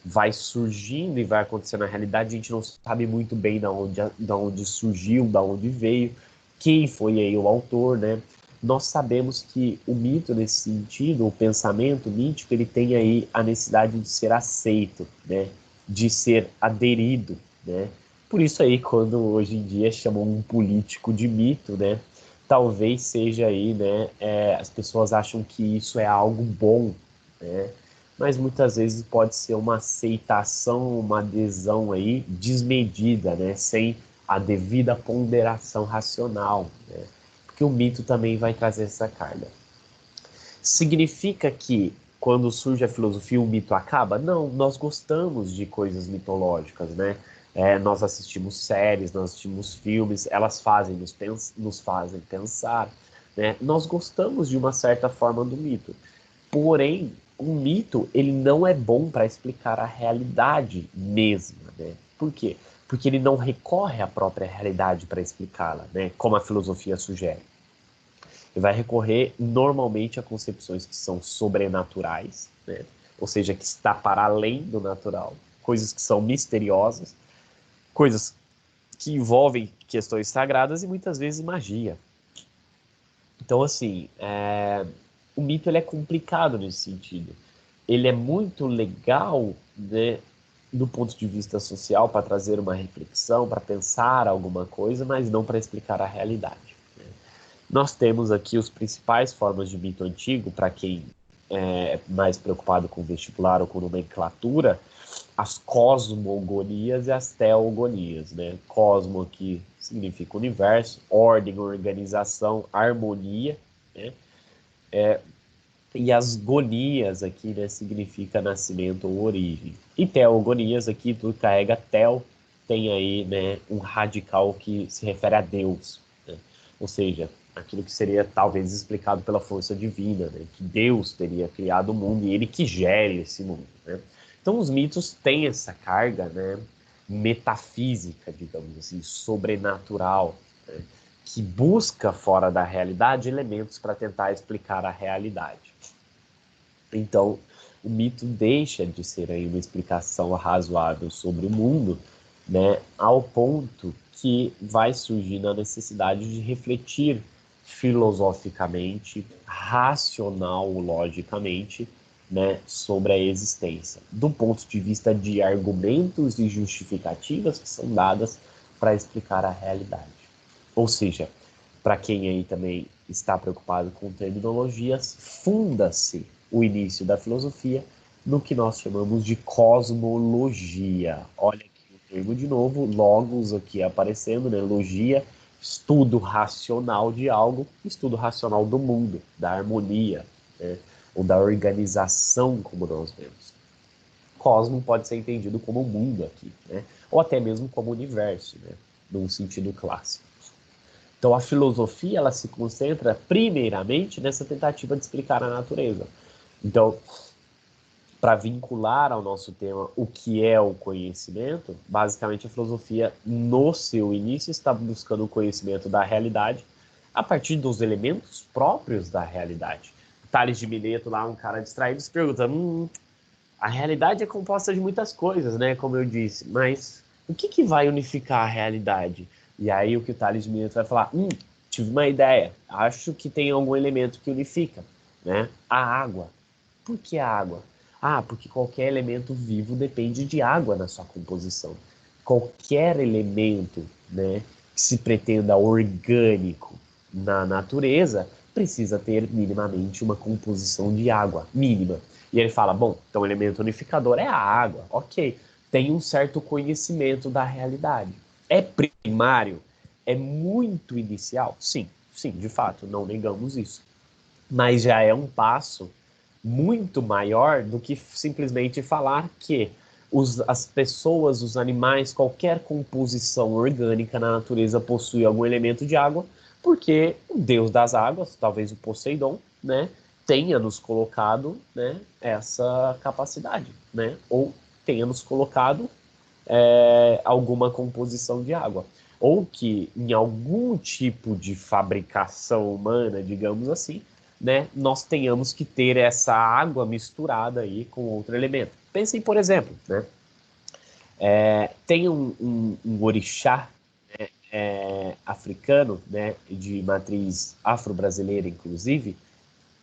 vai surgindo e vai acontecendo na realidade, a gente não sabe muito bem da onde surgiu, da onde veio, quem foi aí o autor, né? Nós sabemos que o mito, nesse sentido, o pensamento mítico, ele tem aí a necessidade de ser aceito, né? De ser aderido, né? Por isso aí, quando hoje em dia chamam um político de mito, né? Talvez seja aí, né? As pessoas acham que isso é algo bom, né? Mas muitas vezes pode ser uma aceitação, uma adesão aí desmedida, né? Sem a devida ponderação racional, né? Porque o mito também vai trazer essa carga. Significa que quando surge a filosofia o mito acaba? Não, nós gostamos de coisas mitológicas, né? Nós assistimos séries, nós assistimos filmes, elas nos fazem pensar, né? Nós gostamos de uma certa forma do mito. Porém, um mito, ele não é bom para explicar a realidade mesma, né? Por quê? Porque ele não recorre à própria realidade para explicá-la, né? Como a filosofia sugere. Ele vai recorrer normalmente a concepções que são sobrenaturais, né? Ou seja, que está para além do natural, coisas que são misteriosas, coisas que envolvem questões sagradas e muitas vezes magia. Então, assim, o mito ele é complicado nesse sentido. Ele é muito legal, né, do ponto de vista social, para trazer uma reflexão, para pensar alguma coisa, mas não para explicar a realidade. Né? Nós temos aqui os principais formas de mito antigo, para quem é mais preocupado com vestibular ou com nomenclatura, as cosmogonias e as teogonias, né? Cosmo aqui significa universo, ordem, organização, harmonia, né? E as gonias aqui, né, significa nascimento ou origem. E teogonias aqui, tudo carrega tel, tem aí, né, um radical que se refere a Deus, né? Ou seja, aquilo que seria talvez explicado pela força divina, né? Que Deus teria criado o mundo e ele que gere esse mundo, né? Então os mitos têm essa carga, né, metafísica, digamos assim, sobrenatural, né? Que busca fora da realidade elementos para tentar explicar a realidade. Então, o mito deixa de ser aí uma explicação razoável sobre o mundo, né, ao ponto que vai surgindo a necessidade de refletir filosoficamente, racional, logicamente, né, sobre a existência, do ponto de vista de argumentos e justificativas que são dadas para explicar a realidade. Ou seja, para quem aí também está preocupado com terminologias, funda-se o início da filosofia no que nós chamamos de cosmologia. Olha aqui o termo de novo, logos aqui aparecendo, né? Logia, estudo racional de algo, estudo racional do mundo, da harmonia, né? Ou da organização, como nós vemos. Cosmo pode ser entendido como mundo aqui, né? Ou até mesmo como universo, né? Num sentido clássico. Então a filosofia ela se concentra primeiramente nessa tentativa de explicar a natureza. Então, para vincular ao nosso tema o que é o conhecimento, basicamente a filosofia no seu início está buscando o conhecimento da realidade a partir dos elementos próprios da realidade. Tales de Mileto, lá um cara distraído, se pergunta, a realidade é composta de muitas coisas, né, como eu disse, mas o que vai unificar a realidade? E aí o que o Tales de Mileto vai falar, tive uma ideia, acho que tem algum elemento que unifica, né, a água. Por que a água? Porque qualquer elemento vivo depende de água na sua composição. Qualquer elemento, né, que se pretenda orgânico na natureza precisa ter minimamente uma composição de água, mínima. E ele fala, bom, então o elemento unificador é a água, ok. Tem um certo conhecimento da realidade. É primário? É muito inicial? Sim, sim, de fato, não negamos isso. Mas já é um passo muito maior do que simplesmente falar que as pessoas, os animais, qualquer composição orgânica na natureza possui algum elemento de água, porque o deus das águas, talvez o Poseidon, né, tenha nos colocado, né, essa capacidade, né, ou tenha nos colocado alguma composição de água. Ou que em algum tipo de fabricação humana, digamos assim, né, nós tenhamos que ter essa água misturada aí com outro elemento. Pensem, por exemplo, né, tem um orixá africano, né, de matriz afro-brasileira, inclusive,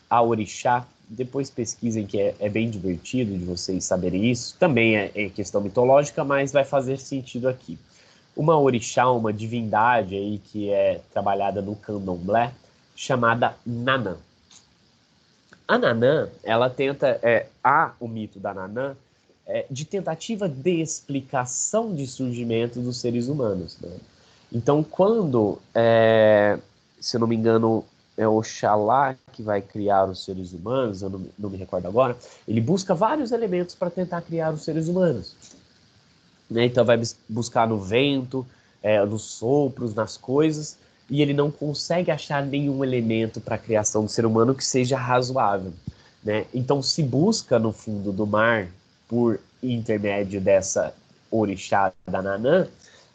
a orixá, depois pesquisem que é bem divertido de vocês saberem isso, também é questão mitológica, mas vai fazer sentido aqui. Uma orixá, uma divindade aí que é trabalhada no candomblé, chamada Nanã. A Nanã, ela tenta, o mito da Nanã, de tentativa de explicação de surgimento dos seres humanos, né? Então, quando, se eu não me engano, é Oxalá que vai criar os seres humanos, eu não me recordo agora, ele busca vários elementos para tentar criar os seres humanos, né? Então vai buscar no vento, nos sopros, nas coisas, e ele não consegue achar nenhum elemento para a criação do ser humano que seja razoável, né? Então se busca no fundo do mar, por intermédio dessa orixá da Nanã,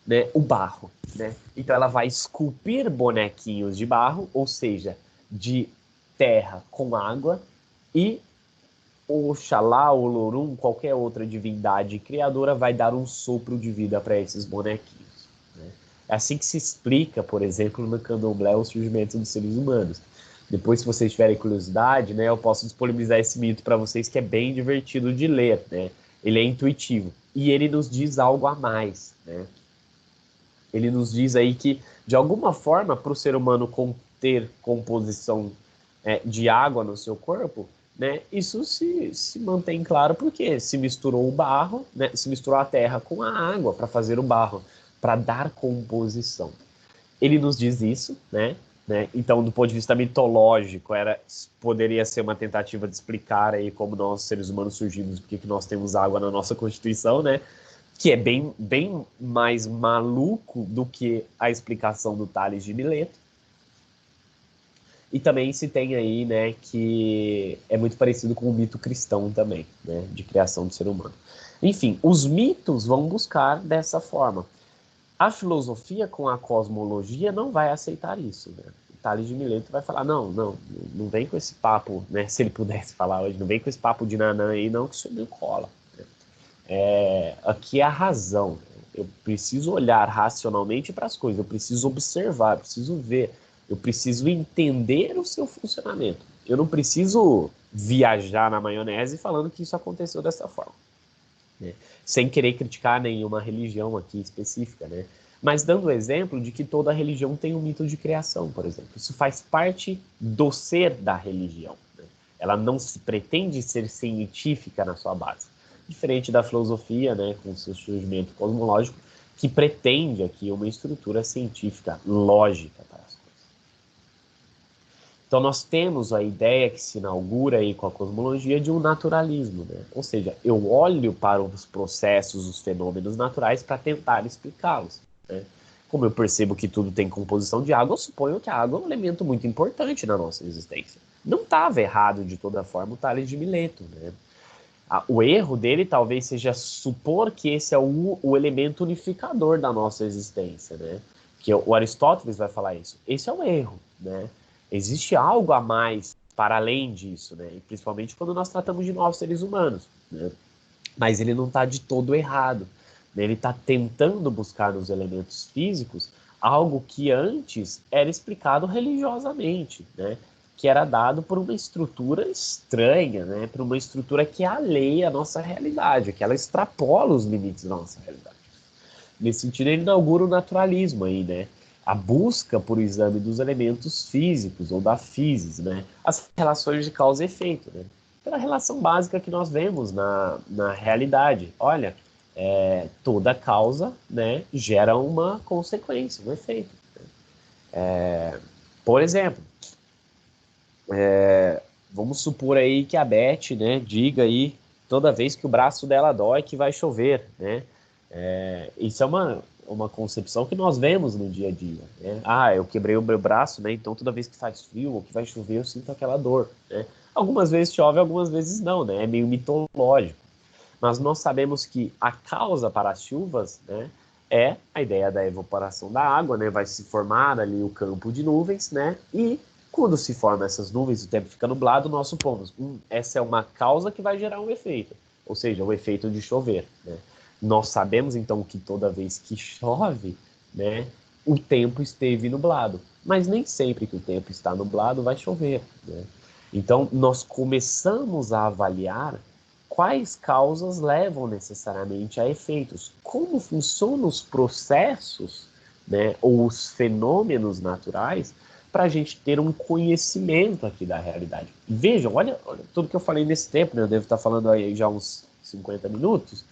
né, o barro, né? Então ela vai esculpir bonequinhos de barro, ou seja, de terra com água, e o Oxalá, o Lorum, qualquer outra divindade criadora vai dar um sopro de vida para esses bonequinhos, né? É assim que se explica, por exemplo, no candomblé o surgimento dos seres humanos. Depois, se vocês tiverem curiosidade, né, eu posso disponibilizar esse mito para vocês, que é bem divertido de ler, né? Ele é intuitivo e ele nos diz algo a mais, né? Ele nos diz aí que, de alguma forma, para o ser humano ter composição de água no seu corpo, né, isso se mantém claro porque se misturou o barro, né, se misturou a terra com a água para fazer o barro, para dar composição. Ele nos diz isso, né? Então, do ponto de vista mitológico, poderia ser uma tentativa de explicar aí como nós, seres humanos, surgimos, porque que nós temos água na nossa Constituição, né? Que é bem mais maluco do que a explicação do Tales de Mileto. E também se tem aí, né, que é muito parecido com o mito cristão também, né, de criação do ser humano. Enfim, os mitos vão buscar dessa forma. A filosofia com a cosmologia não vai aceitar isso, né? O Tales de Mileto vai falar, não vem com esse papo, né, se ele pudesse falar hoje, não vem com esse papo de nanã aí, não, que isso não cola. Aqui é a razão. Eu preciso olhar racionalmente para as coisas, eu preciso observar, eu preciso ver, eu preciso entender o seu funcionamento. Eu não preciso viajar na maionese falando que isso aconteceu dessa forma, né? Sem querer criticar nenhuma religião aqui específica, né? Mas dando o exemplo de que toda religião tem um mito de criação, por exemplo. Isso faz parte do ser da religião, né? Ela não se pretende ser científica na sua base. Diferente da filosofia, né, com seu surgimento cosmológico, que pretende aqui uma estrutura científica lógica para as coisas. Então nós temos a ideia que se inaugura aí com a cosmologia de um naturalismo, né? Ou seja, eu olho para os processos, os fenômenos naturais para tentar explicá-los, né? Como eu percebo que tudo tem composição de água, eu suponho que a água é um elemento muito importante na nossa existência. Não estava errado de toda forma o Tales de Mileto, né? O erro dele talvez seja supor que esse é o elemento unificador da nossa existência, né? Que o Aristóteles vai falar isso. Esse é o erro, né? Existe algo a mais para além disso, né? E principalmente quando nós tratamos de nós, seres humanos, né? Mas ele não está de todo errado, né? Ele está tentando buscar nos elementos físicos algo que antes era explicado religiosamente, né? Que era dado por uma estrutura estranha, né? Por uma estrutura que é alheia à nossa realidade, que ela extrapola os limites da nossa realidade. Nesse sentido, ele inaugura o naturalismo aí, né? A busca por exame dos elementos físicos ou da physis, né? As relações de causa e efeito, né? Pela relação básica que nós vemos na realidade. Olha, toda causa, né, gera uma consequência, um efeito. Por exemplo, vamos supor aí que a Beth, né, diga aí toda vez que o braço dela dói que vai chover, né? Isso é uma concepção que nós vemos no dia a dia, né? Ah, eu quebrei o meu braço, né? Então toda vez que faz frio ou que vai chover eu sinto aquela dor, né? Algumas vezes chove, algumas vezes não, né? É meio mitológico. Mas nós sabemos que a causa para as chuvas, né, a ideia da evaporação da água, né? Vai se formar ali o campo de nuvens, né? E Quando se formam essas nuvens, o tempo fica nublado, nós supomos, essa é uma causa que vai gerar um efeito, ou seja, o efeito de chover, né? Nós sabemos, então, que toda vez que chove, né, o tempo esteve nublado, mas nem sempre que o tempo está nublado vai chover, né? Então, nós começamos a avaliar quais causas levam necessariamente a efeitos, como funcionam os processos, né, ou os fenômenos naturais, para a gente ter um conhecimento aqui da realidade. Vejam, olha tudo que eu falei nesse tempo, né? Eu devo estar falando aí já uns 50 minutos.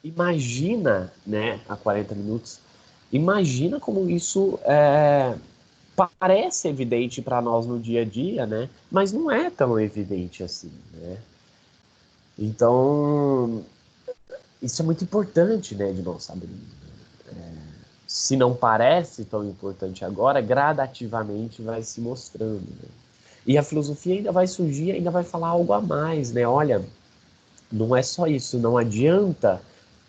Imagina, né, há 40 minutos, imagina como isso parece evidente para nós no dia a dia, né? Mas não é tão evidente assim, né? Então, isso é muito importante, né, de nós sabermos. Se não parece tão importante agora, gradativamente vai se mostrando, né? E a filosofia ainda vai surgir, ainda vai falar algo a mais, né? Olha, não é só isso, não adianta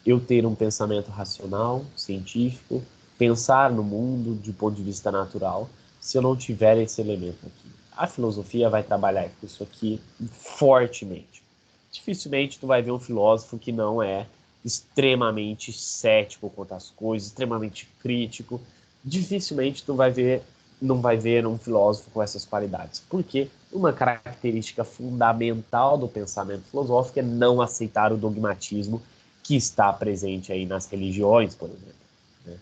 eu ter um pensamento racional, científico, pensar no mundo de ponto de vista natural, se eu não tiver esse elemento aqui. A filosofia vai trabalhar com isso aqui fortemente. Dificilmente tu vai ver um filósofo que não é extremamente cético quanto às coisas, extremamente crítico. Dificilmente tu vai ver, não vai ver um filósofo com essas qualidades. Porque uma característica fundamental do pensamento filosófico é não aceitar o dogmatismo que está presente aí nas religiões, por exemplo, né?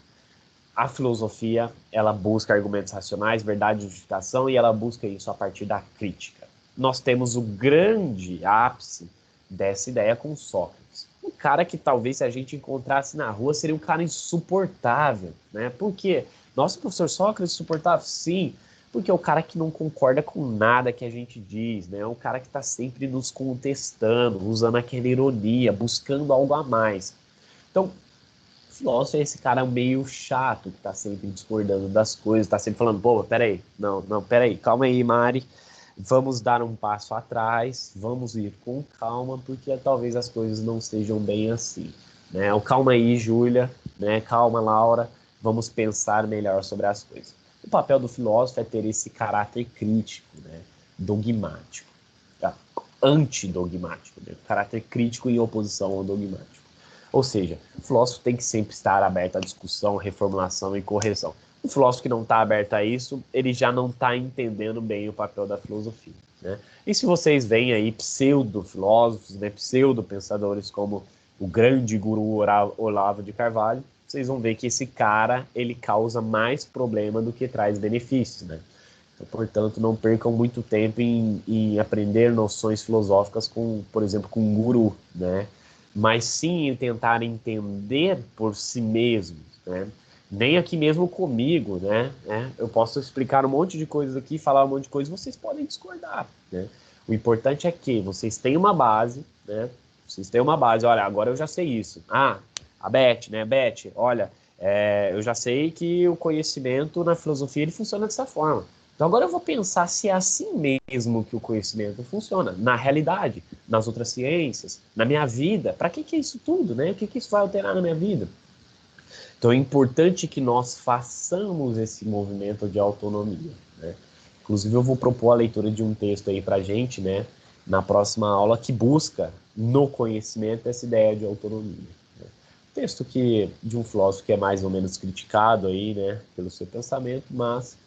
A filosofia, ela busca argumentos racionais, verdade e justificação, e ela busca isso a partir da crítica. Nós temos o grande ápice dessa ideia com Sócrates. Um cara que talvez se a gente encontrasse na rua seria um cara insuportável, né? Por quê? Nossa, professor Sócrates insuportável? Sim, porque é o cara que não concorda com nada que a gente diz, né? É um cara que está sempre nos contestando, usando aquela ironia, buscando algo a mais. Então, o filósofo é esse cara meio chato que tá sempre discordando das coisas, tá sempre falando, pô, peraí, não, peraí, calma aí, Mari, vamos dar um passo atrás, vamos ir com calma, porque talvez as coisas não estejam bem assim, né? O calma aí, Júlia, né? Calma, Laura, vamos pensar melhor sobre as coisas. O papel do filósofo é ter esse caráter crítico, né? Dogmático, tá? Antidogmático, né? Caráter crítico em oposição ao dogmático. Ou seja, o filósofo tem que sempre estar aberto à discussão, reformulação e correção. O filósofo que não está aberto a isso, ele já não está entendendo bem o papel da filosofia, né? E se vocês veem aí pseudo-filósofos, né, pseudo-pensadores como o grande guru Olavo de Carvalho, vocês vão ver que esse cara, ele causa mais problema do que traz benefícios, né? Então, portanto, não percam muito tempo em aprender noções filosóficas com, por exemplo, com um guru, né? Mas sim em tentar entender por si mesmos, né? Nem aqui mesmo comigo, né? Eu posso explicar um monte de coisas aqui, falar um monte de coisas, vocês podem discordar, né? O importante é que vocês tenham uma base, né? Vocês têm uma base, olha, agora eu já sei isso. Ah, a Beth, né? Beth, olha, eu já sei que o conhecimento na filosofia ele funciona dessa forma. Então agora eu vou pensar se é assim mesmo que o conhecimento funciona, na realidade, nas outras ciências, na minha vida. Para que é isso tudo, né? O que isso vai alterar na minha vida? Então é importante que nós façamos esse movimento de autonomia, né? Inclusive eu vou propor a leitura de um texto aí para gente, né? Na próxima aula que busca no conhecimento essa ideia de autonomia, né? Texto que de um filósofo que é mais ou menos criticado aí, né? Pelo seu pensamento, mas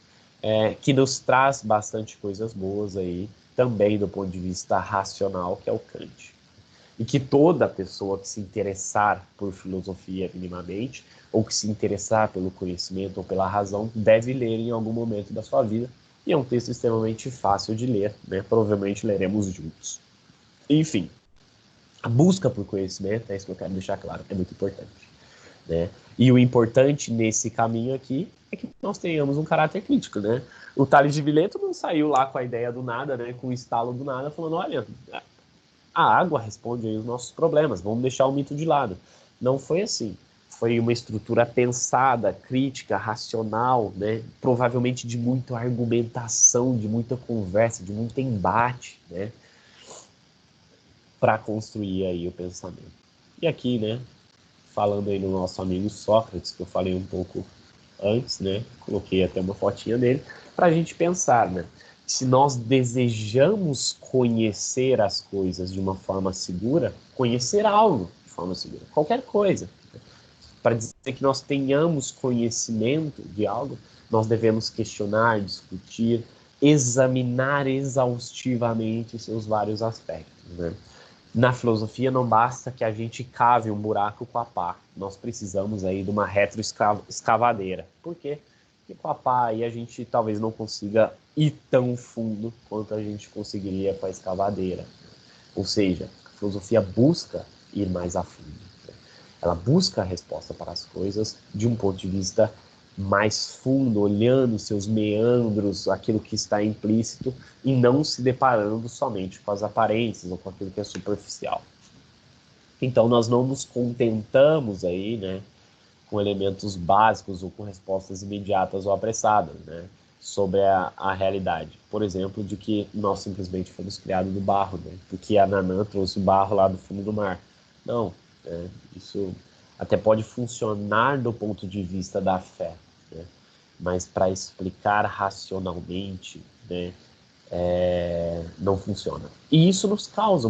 que nos traz bastante coisas boas aí, também do ponto de vista racional, que é o Kant. E que toda pessoa que se interessar por filosofia minimamente, ou que se interessar pelo conhecimento ou pela razão, deve ler em algum momento da sua vida. E é um texto extremamente fácil de ler, né? Provavelmente leremos juntos. Enfim, a busca por conhecimento, é isso que eu quero deixar claro, é muito importante, né? E o importante nesse caminho aqui é que nós tenhamos um caráter crítico, né? O Tales de Mileto não saiu lá com a ideia do nada, né? Com o estalo do nada, falando, olha, a água responde aí os nossos problemas, vamos deixar o mito de lado. Não foi assim. Foi uma estrutura pensada, crítica, racional, né? Provavelmente de muita argumentação, de muita conversa, de muito embate, né? Para construir aí o pensamento. E aqui, né? Falando aí no nosso amigo Sócrates, que eu falei um pouco antes, né? Coloquei até uma fotinha dele, para a gente pensar, né? Se nós desejamos conhecer as coisas de uma forma segura, conhecer algo de forma segura, qualquer coisa, para dizer que nós tenhamos conhecimento de algo, nós devemos questionar, discutir, examinar exaustivamente seus vários aspectos, né? Na filosofia não basta que a gente cave um buraco com a pá, nós precisamos aí de uma retroescavadeira. Por quê? Porque com a pá aí a gente talvez não consiga ir tão fundo quanto a gente conseguiria com a escavadeira. Ou seja, a filosofia busca ir mais a fundo. Ela busca a resposta para as coisas de um ponto de vista mais fundo, olhando seus meandros, aquilo que está implícito, e não se deparando somente com as aparências ou com aquilo que é superficial. Então, nós não nos contentamos aí, né, com elementos básicos ou com respostas imediatas ou apressadas, né, sobre a realidade. Por exemplo, de que nós simplesmente fomos criados do barro, né, porque a Nanã trouxe barro lá do fundo do mar. Não, isso até pode funcionar do ponto de vista da fé, né, mas para explicar racionalmente, né, não funciona. E isso nos causa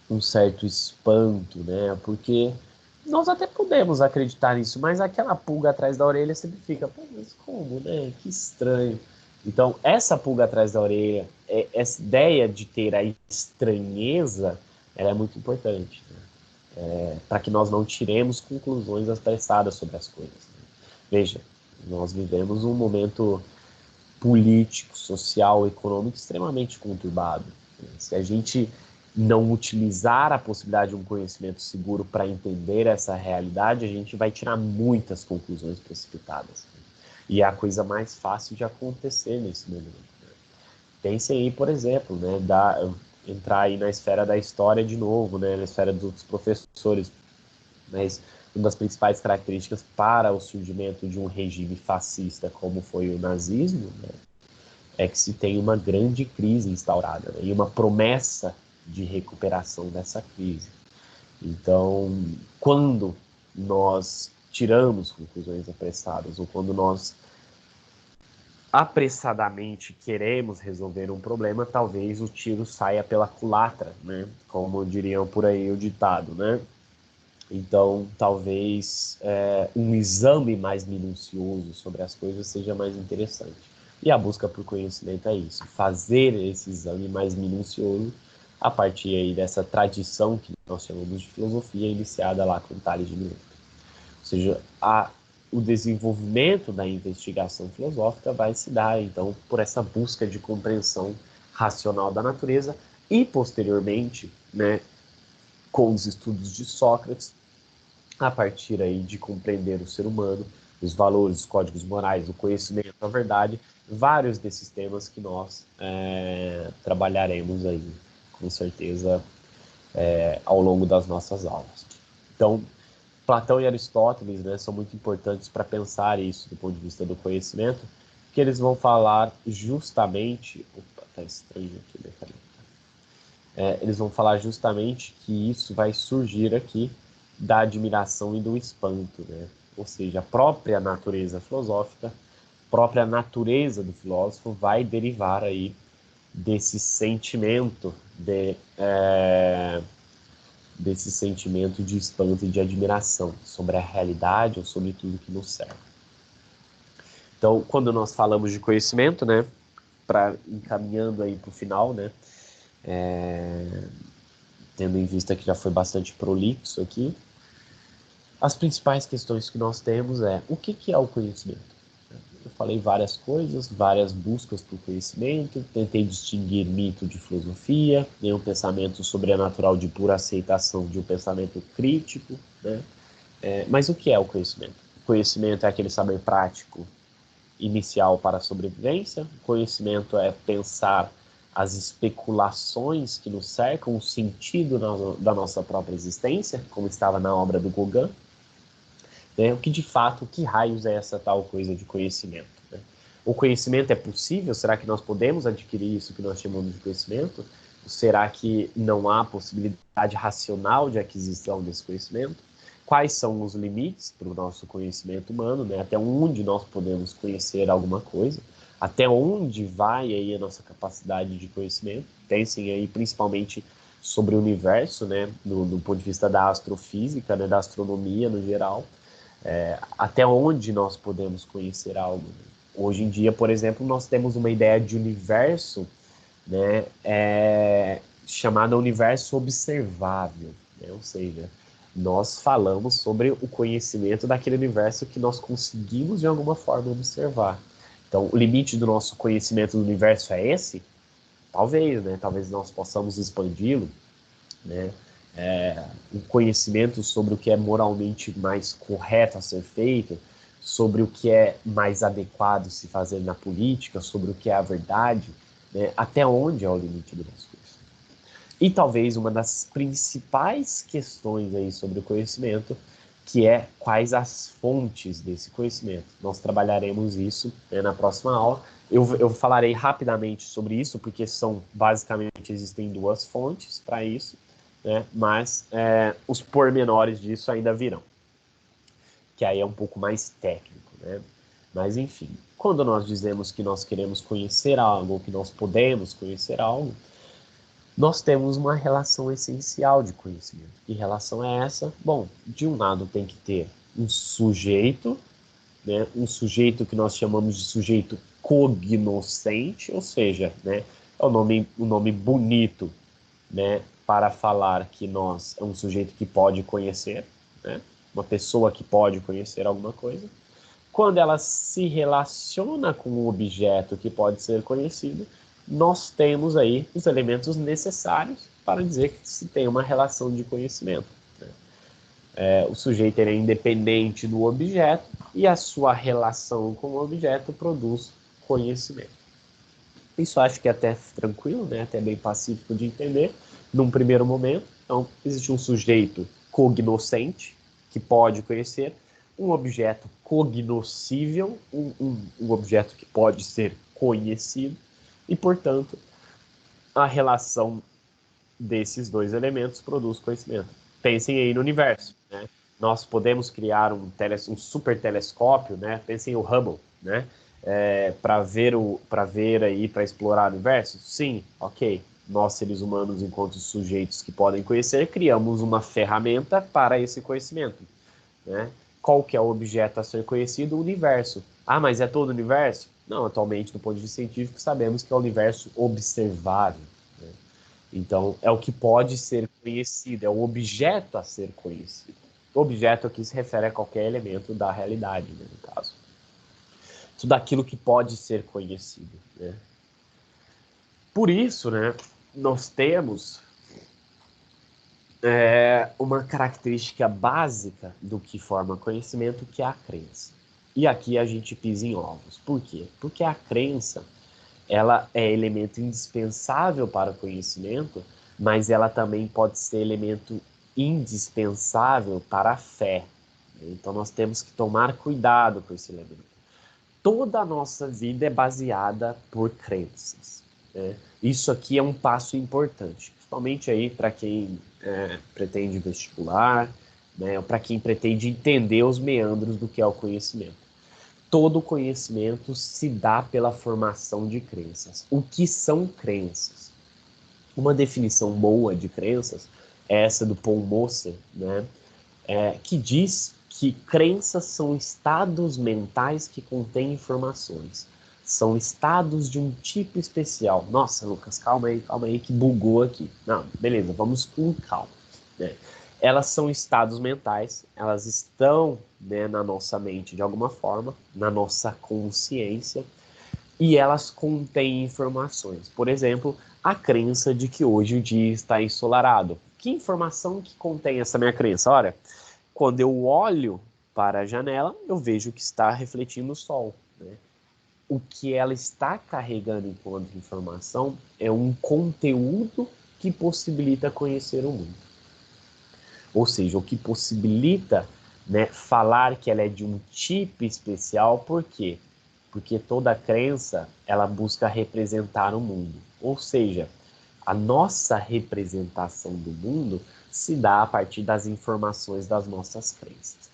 um certo espanto, né? Porque nós até podemos acreditar nisso, mas aquela pulga atrás da orelha sempre fica, pô, mas como, né? Que estranho. Então, essa pulga atrás da orelha, essa ideia de ter a estranheza, ela é muito importante, né? Para que nós não tiremos conclusões apressadas sobre as coisas, né? Veja, nós vivemos um momento político, social, econômico extremamente conturbado. Se a gente não utilizar a possibilidade de um conhecimento seguro para entender essa realidade, a gente vai tirar muitas conclusões precipitadas. E é a coisa mais fácil de acontecer nesse momento. Pense aí, por exemplo, né, entrar aí na esfera da história de novo, né, na esfera dos professores. Mas uma das principais características para o surgimento de um regime fascista como foi o nazismo, né, é que se tem uma grande crise instaurada, né, e uma promessa de recuperação dessa crise. Então, quando nós tiramos conclusões apressadas ou quando nós apressadamente queremos resolver um problema, talvez o tiro saia pela culatra, né? Como diriam por aí o ditado, né? Então, talvez um exame mais minucioso sobre as coisas seja mais interessante. E a busca por conhecimento é isso, fazer esse exame mais minucioso a partir aí dessa tradição que nós chamamos de filosofia, iniciada lá com Tales de Mileto. Ou seja, o desenvolvimento da investigação filosófica vai se dar, então, por essa busca de compreensão racional da natureza e, posteriormente, né, com os estudos de Sócrates, a partir aí de compreender o ser humano, os valores, os códigos morais, o conhecimento, a verdade, vários desses temas que nós trabalharemos aí, com certeza, ao longo das nossas aulas. Então, Platão e Aristóteles, né, são muito importantes para pensar isso do ponto de vista do conhecimento, que eles vão falar justamente... Opa, tá estranho aqui, né, cara? Eles vão falar justamente que isso vai surgir aqui da admiração e do espanto, né? Ou seja, a própria natureza filosófica, a própria natureza do filósofo vai derivar aí desse sentimento desse sentimento de espanto e de admiração sobre a realidade ou sobre tudo que nos cerca. Então, quando nós falamos de conhecimento, né, encaminhando aí para o final, né, tendo em vista que já foi bastante prolixo aqui, as principais questões que nós temos o que é o conhecimento? Eu falei várias coisas, várias buscas por conhecimento, tentei distinguir mito de filosofia, um pensamento sobrenatural de pura aceitação de um pensamento crítico, né? Mas o que é o conhecimento? O conhecimento é aquele saber prático inicial para a sobrevivência, o conhecimento é pensar as especulações que nos cercam, o sentido da nossa própria existência, como estava na obra do Gauguin, né? O que de fato, que raios é essa tal coisa de conhecimento? Né? O conhecimento é possível? Será que nós podemos adquirir isso que nós chamamos de conhecimento? Será que não há possibilidade racional de aquisição desse conhecimento? quais são os limites para o nosso conhecimento humano, né? Até onde nós podemos conhecer alguma coisa, até onde vai aí a nossa capacidade de conhecimento. Pensem aí principalmente sobre o universo, né? Do ponto de vista da astrofísica, né? Da astronomia no geral. Até onde nós podemos conhecer algo. Hoje em dia, por exemplo, nós temos uma ideia de universo, né, chamada universo observável, né? Ou seja, nós falamos sobre o conhecimento daquele universo que nós conseguimos de alguma forma observar. Então, o limite do nosso conhecimento do universo é esse? Talvez, né? Talvez nós possamos expandi-lo, né? Um conhecimento sobre o que é moralmente mais correto a ser feito, sobre o que é mais adequado se fazer na política, sobre o que é a verdade, né? Até onde é o limite do nosso conhecimento. E talvez uma das principais questões aí sobre o conhecimento, que é quais as fontes desse conhecimento. Nós trabalharemos isso, né, na próxima aula. Eu falarei rapidamente sobre isso, porque basicamente existem duas fontes para isso, né, mas os pormenores disso ainda virão, que aí é um pouco mais técnico, né? Mas enfim, quando nós dizemos que nós queremos conhecer algo, ou que nós podemos conhecer algo, nós temos uma relação essencial de conhecimento. Que relação é essa? Bom, de um lado tem que ter um sujeito, né, um sujeito que nós chamamos de sujeito cognoscente, ou seja, né, é um nome bonito, né, para falar que nós é um sujeito que pode conhecer, né, uma pessoa que pode conhecer alguma coisa. Quando ela se relaciona com um objeto que pode ser conhecido, nós temos aí os elementos necessários para dizer que se tem uma relação de conhecimento. O sujeito é independente do objeto e a sua relação com o objeto produz conhecimento. Isso acho que é até tranquilo, né? Até bem pacífico de entender num primeiro momento. Então, existe um sujeito cognoscente que pode conhecer, um objeto cognoscível, um objeto que pode ser conhecido, e, portanto, a relação desses dois elementos produz conhecimento. Pensem aí no universo, né? Nós podemos criar um super telescópio, né? Pensem o Hubble, né? Para explorar o universo? Sim, ok. Nós, seres humanos, enquanto sujeitos que podem conhecer, criamos uma ferramenta para esse conhecimento, né? Qual que é o objeto a ser conhecido? O universo. Ah, mas é todo o universo? Não, atualmente, do ponto de vista científico, sabemos que é o universo observável, né? Então, é o que pode ser conhecido, é o objeto a ser conhecido. O objeto aqui se refere a qualquer elemento da realidade, né, no caso. Tudo aquilo que pode ser conhecido, né? Por isso, né, nós temos uma característica básica do que forma conhecimento, que é a crença. E aqui a gente pisa em ovos. Por quê? Porque a crença, ela é elemento indispensável para o conhecimento, mas ela também pode ser elemento indispensável para a fé. Então nós temos que tomar cuidado com esse elemento. Toda a nossa vida é baseada por crenças, né? Isso aqui é um passo importante, principalmente aí para quem pretende vestibular, né, ou para quem pretende entender os meandros do que é o conhecimento. Todo conhecimento se dá pela formação de crenças. O que são crenças? Uma definição boa de crenças é essa do Paul Moser, né, que diz que crenças são estados mentais que contêm informações. São estados de um tipo especial. Nossa, Lucas, calma aí que bugou aqui. Não, beleza, vamos com calma, né? Elas são estados mentais, elas estão, né, na nossa mente de alguma forma, na nossa consciência, e elas contêm informações. Por exemplo, a crença de que hoje o dia está ensolarado. Que informação que contém essa minha crença? Olha, quando eu olho para a janela, eu vejo que está refletindo o sol, né? O que ela está carregando enquanto informação é um conteúdo que possibilita conhecer o mundo. Ou seja, o que possibilita, né, falar que ela é de um tipo especial. Por quê? Porque toda crença, ela busca representar o mundo. Ou seja, a nossa representação do mundo se dá a partir das informações das nossas crenças.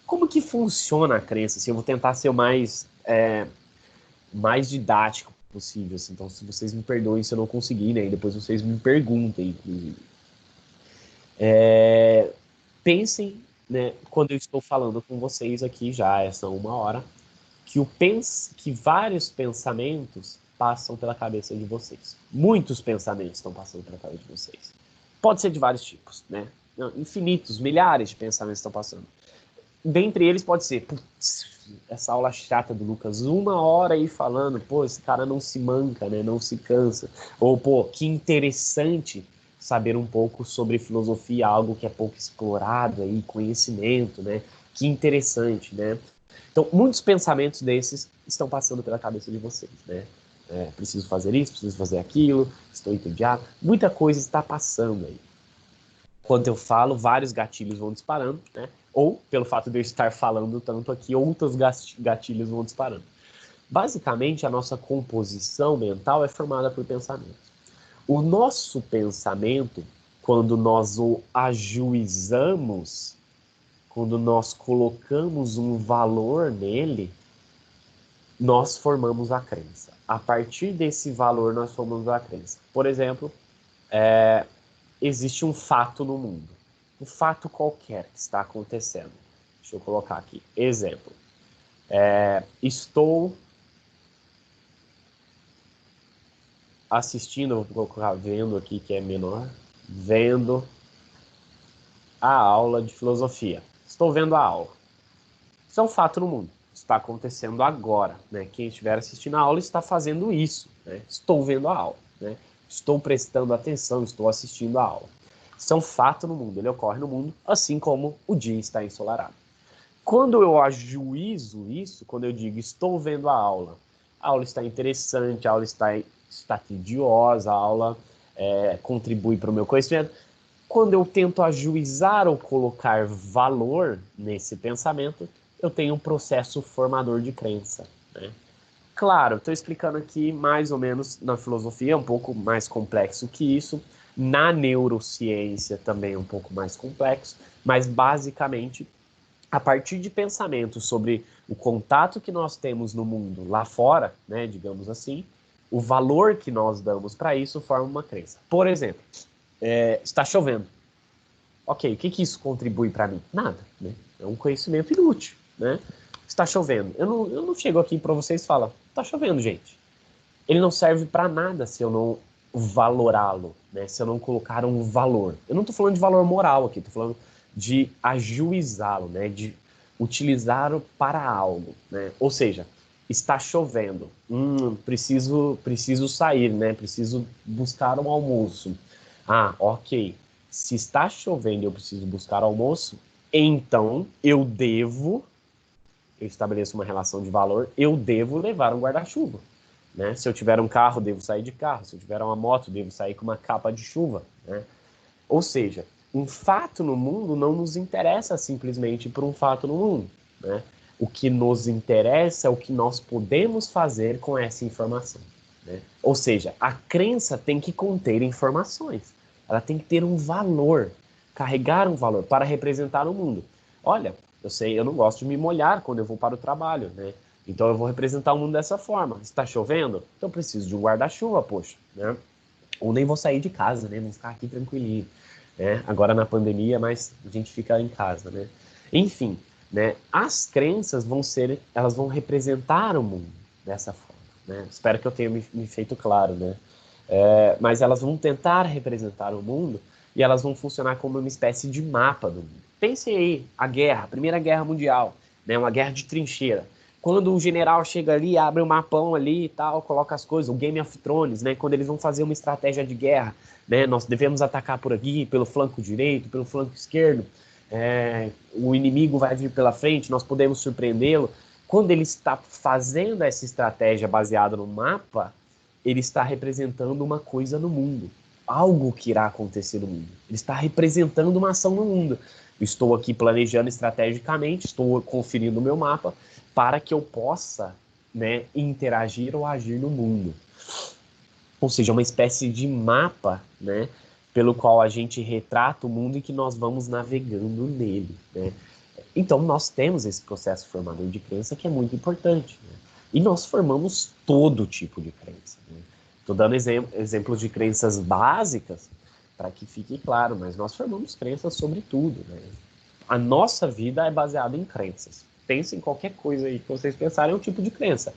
Como que funciona a crença? Assim, eu vou tentar ser o mais didático possível. Assim. Então, se vocês me perdoem se eu não conseguir, né? E depois vocês me perguntem, inclusive. Pensem, né, quando eu estou falando com vocês aqui, já essa 1 hora, que vários pensamentos passam pela cabeça de vocês. Muitos pensamentos estão passando pela cabeça de vocês. Pode ser de vários tipos, né? Não, infinitos, milhares de pensamentos estão passando. Dentre eles pode ser, putz, essa aula chata do Lucas, 1 hora aí falando, pô, esse cara não se manca, né? Não se cansa. Ou, pô, que interessante saber um pouco sobre filosofia, algo que é pouco explorado aí, conhecimento, né? Que interessante, né? Então, muitos pensamentos desses estão passando pela cabeça de vocês, né? Preciso fazer isso, preciso fazer aquilo, estou entediado. Muita coisa está passando aí. Quando eu falo, vários gatilhos vão disparando, né? Ou, pelo fato de eu estar falando tanto aqui, outros gatilhos vão disparando. Basicamente, a nossa composição mental é formada por pensamentos. O nosso pensamento, quando nós o ajuizamos, quando nós colocamos um valor nele, nós formamos a crença. A partir desse valor, nós formamos a crença. Por exemplo, existe um fato no mundo. Um fato qualquer que está acontecendo. Deixa eu colocar aqui. Exemplo. Estou assistindo, vou colocar vendo aqui que é menor, vendo a aula de filosofia. Estou vendo a aula. Isso é um fato no mundo. Está acontecendo agora, né? Quem estiver assistindo a aula está fazendo isso, né? Estou vendo a aula, né? Estou prestando atenção, estou assistindo a aula. Isso é um fato no mundo, ele ocorre no mundo, assim como o dia está ensolarado. Quando eu ajuizo isso, quando eu digo estou vendo a aula está interessante, a aula está tediosa, a aula contribui para o meu conhecimento. Quando eu tento ajuizar ou colocar valor nesse pensamento, eu tenho um processo formador de crença, né? Claro, estou explicando aqui mais ou menos na filosofia, é um pouco mais complexo que isso. Na neurociência também é um pouco mais complexo, mas basicamente, a partir de pensamentos sobre o contato que nós temos no mundo lá fora, né, digamos assim, o valor que nós damos para isso forma uma crença. Por exemplo, está chovendo. Ok, o que isso contribui para mim? Nada, né? É um conhecimento inútil, né? Está chovendo. Eu não chego aqui para vocês e falo, está chovendo, gente. Ele não serve para nada se eu não valorá-lo, né? Se eu não colocar um valor. Eu não estou falando de valor moral aqui, estou falando de ajuizá-lo, né? De utilizá-lo para algo, né? Ou seja, está chovendo. Preciso sair, né? Preciso buscar um almoço. Ah, ok. Se está chovendo e eu preciso buscar almoço, então eu estabeleço uma relação de valor, eu devo levar um guarda-chuva. Né? Se eu tiver um carro, devo sair de carro. Se eu tiver uma moto, devo sair com uma capa de chuva. Né? Ou seja, um fato no mundo não nos interessa simplesmente por um fato no mundo. Né? O que nos interessa é o que nós podemos fazer com essa informação. Né? Ou seja, a crença tem que conter informações. Ela tem que ter um valor, carregar um valor para representar o mundo. Olha, eu sei, eu não gosto de me molhar quando eu vou para o trabalho, né? Então eu vou representar o mundo dessa forma. Está chovendo? Então eu preciso de um guarda-chuva, poxa, né? Ou nem vou sair de casa, né? Vou ficar aqui tranquilinho. Né? Agora na pandemia, mas a gente fica em casa, né? Enfim, né? As crenças elas vão representar o mundo dessa forma, né? Espero que eu tenha me feito claro, né? Mas elas vão tentar representar o mundo e elas vão funcionar como uma espécie de mapa do mundo. Pensem aí, a Primeira Guerra Mundial, né? Uma guerra de trincheira. Quando o general chega ali, abre um mapão ali e tal, coloca as coisas, o Game of Thrones, né? Quando eles vão fazer uma estratégia de guerra, né? Nós devemos atacar por aqui, pelo flanco direito, pelo flanco esquerdo, o inimigo vai vir pela frente, nós podemos surpreendê-lo. Quando ele está fazendo essa estratégia baseada no mapa, ele está representando uma coisa no mundo, algo que irá acontecer no mundo. Ele está representando uma ação no mundo. Estou aqui planejando estrategicamente, estou conferindo o meu mapa para que eu possa, né, interagir ou agir no mundo. Ou seja, uma espécie de mapa, né, pelo qual a gente retrata o mundo e que nós vamos navegando nele, né? Então, nós temos esse processo formador de crença que é muito importante, né? E nós formamos todo tipo de crença, né? Estou dando exemplos de crenças básicas para que fique claro, mas nós formamos crenças sobre tudo, né? A nossa vida é baseada em crenças. Pense em qualquer coisa aí que vocês pensarem, é um tipo de crença.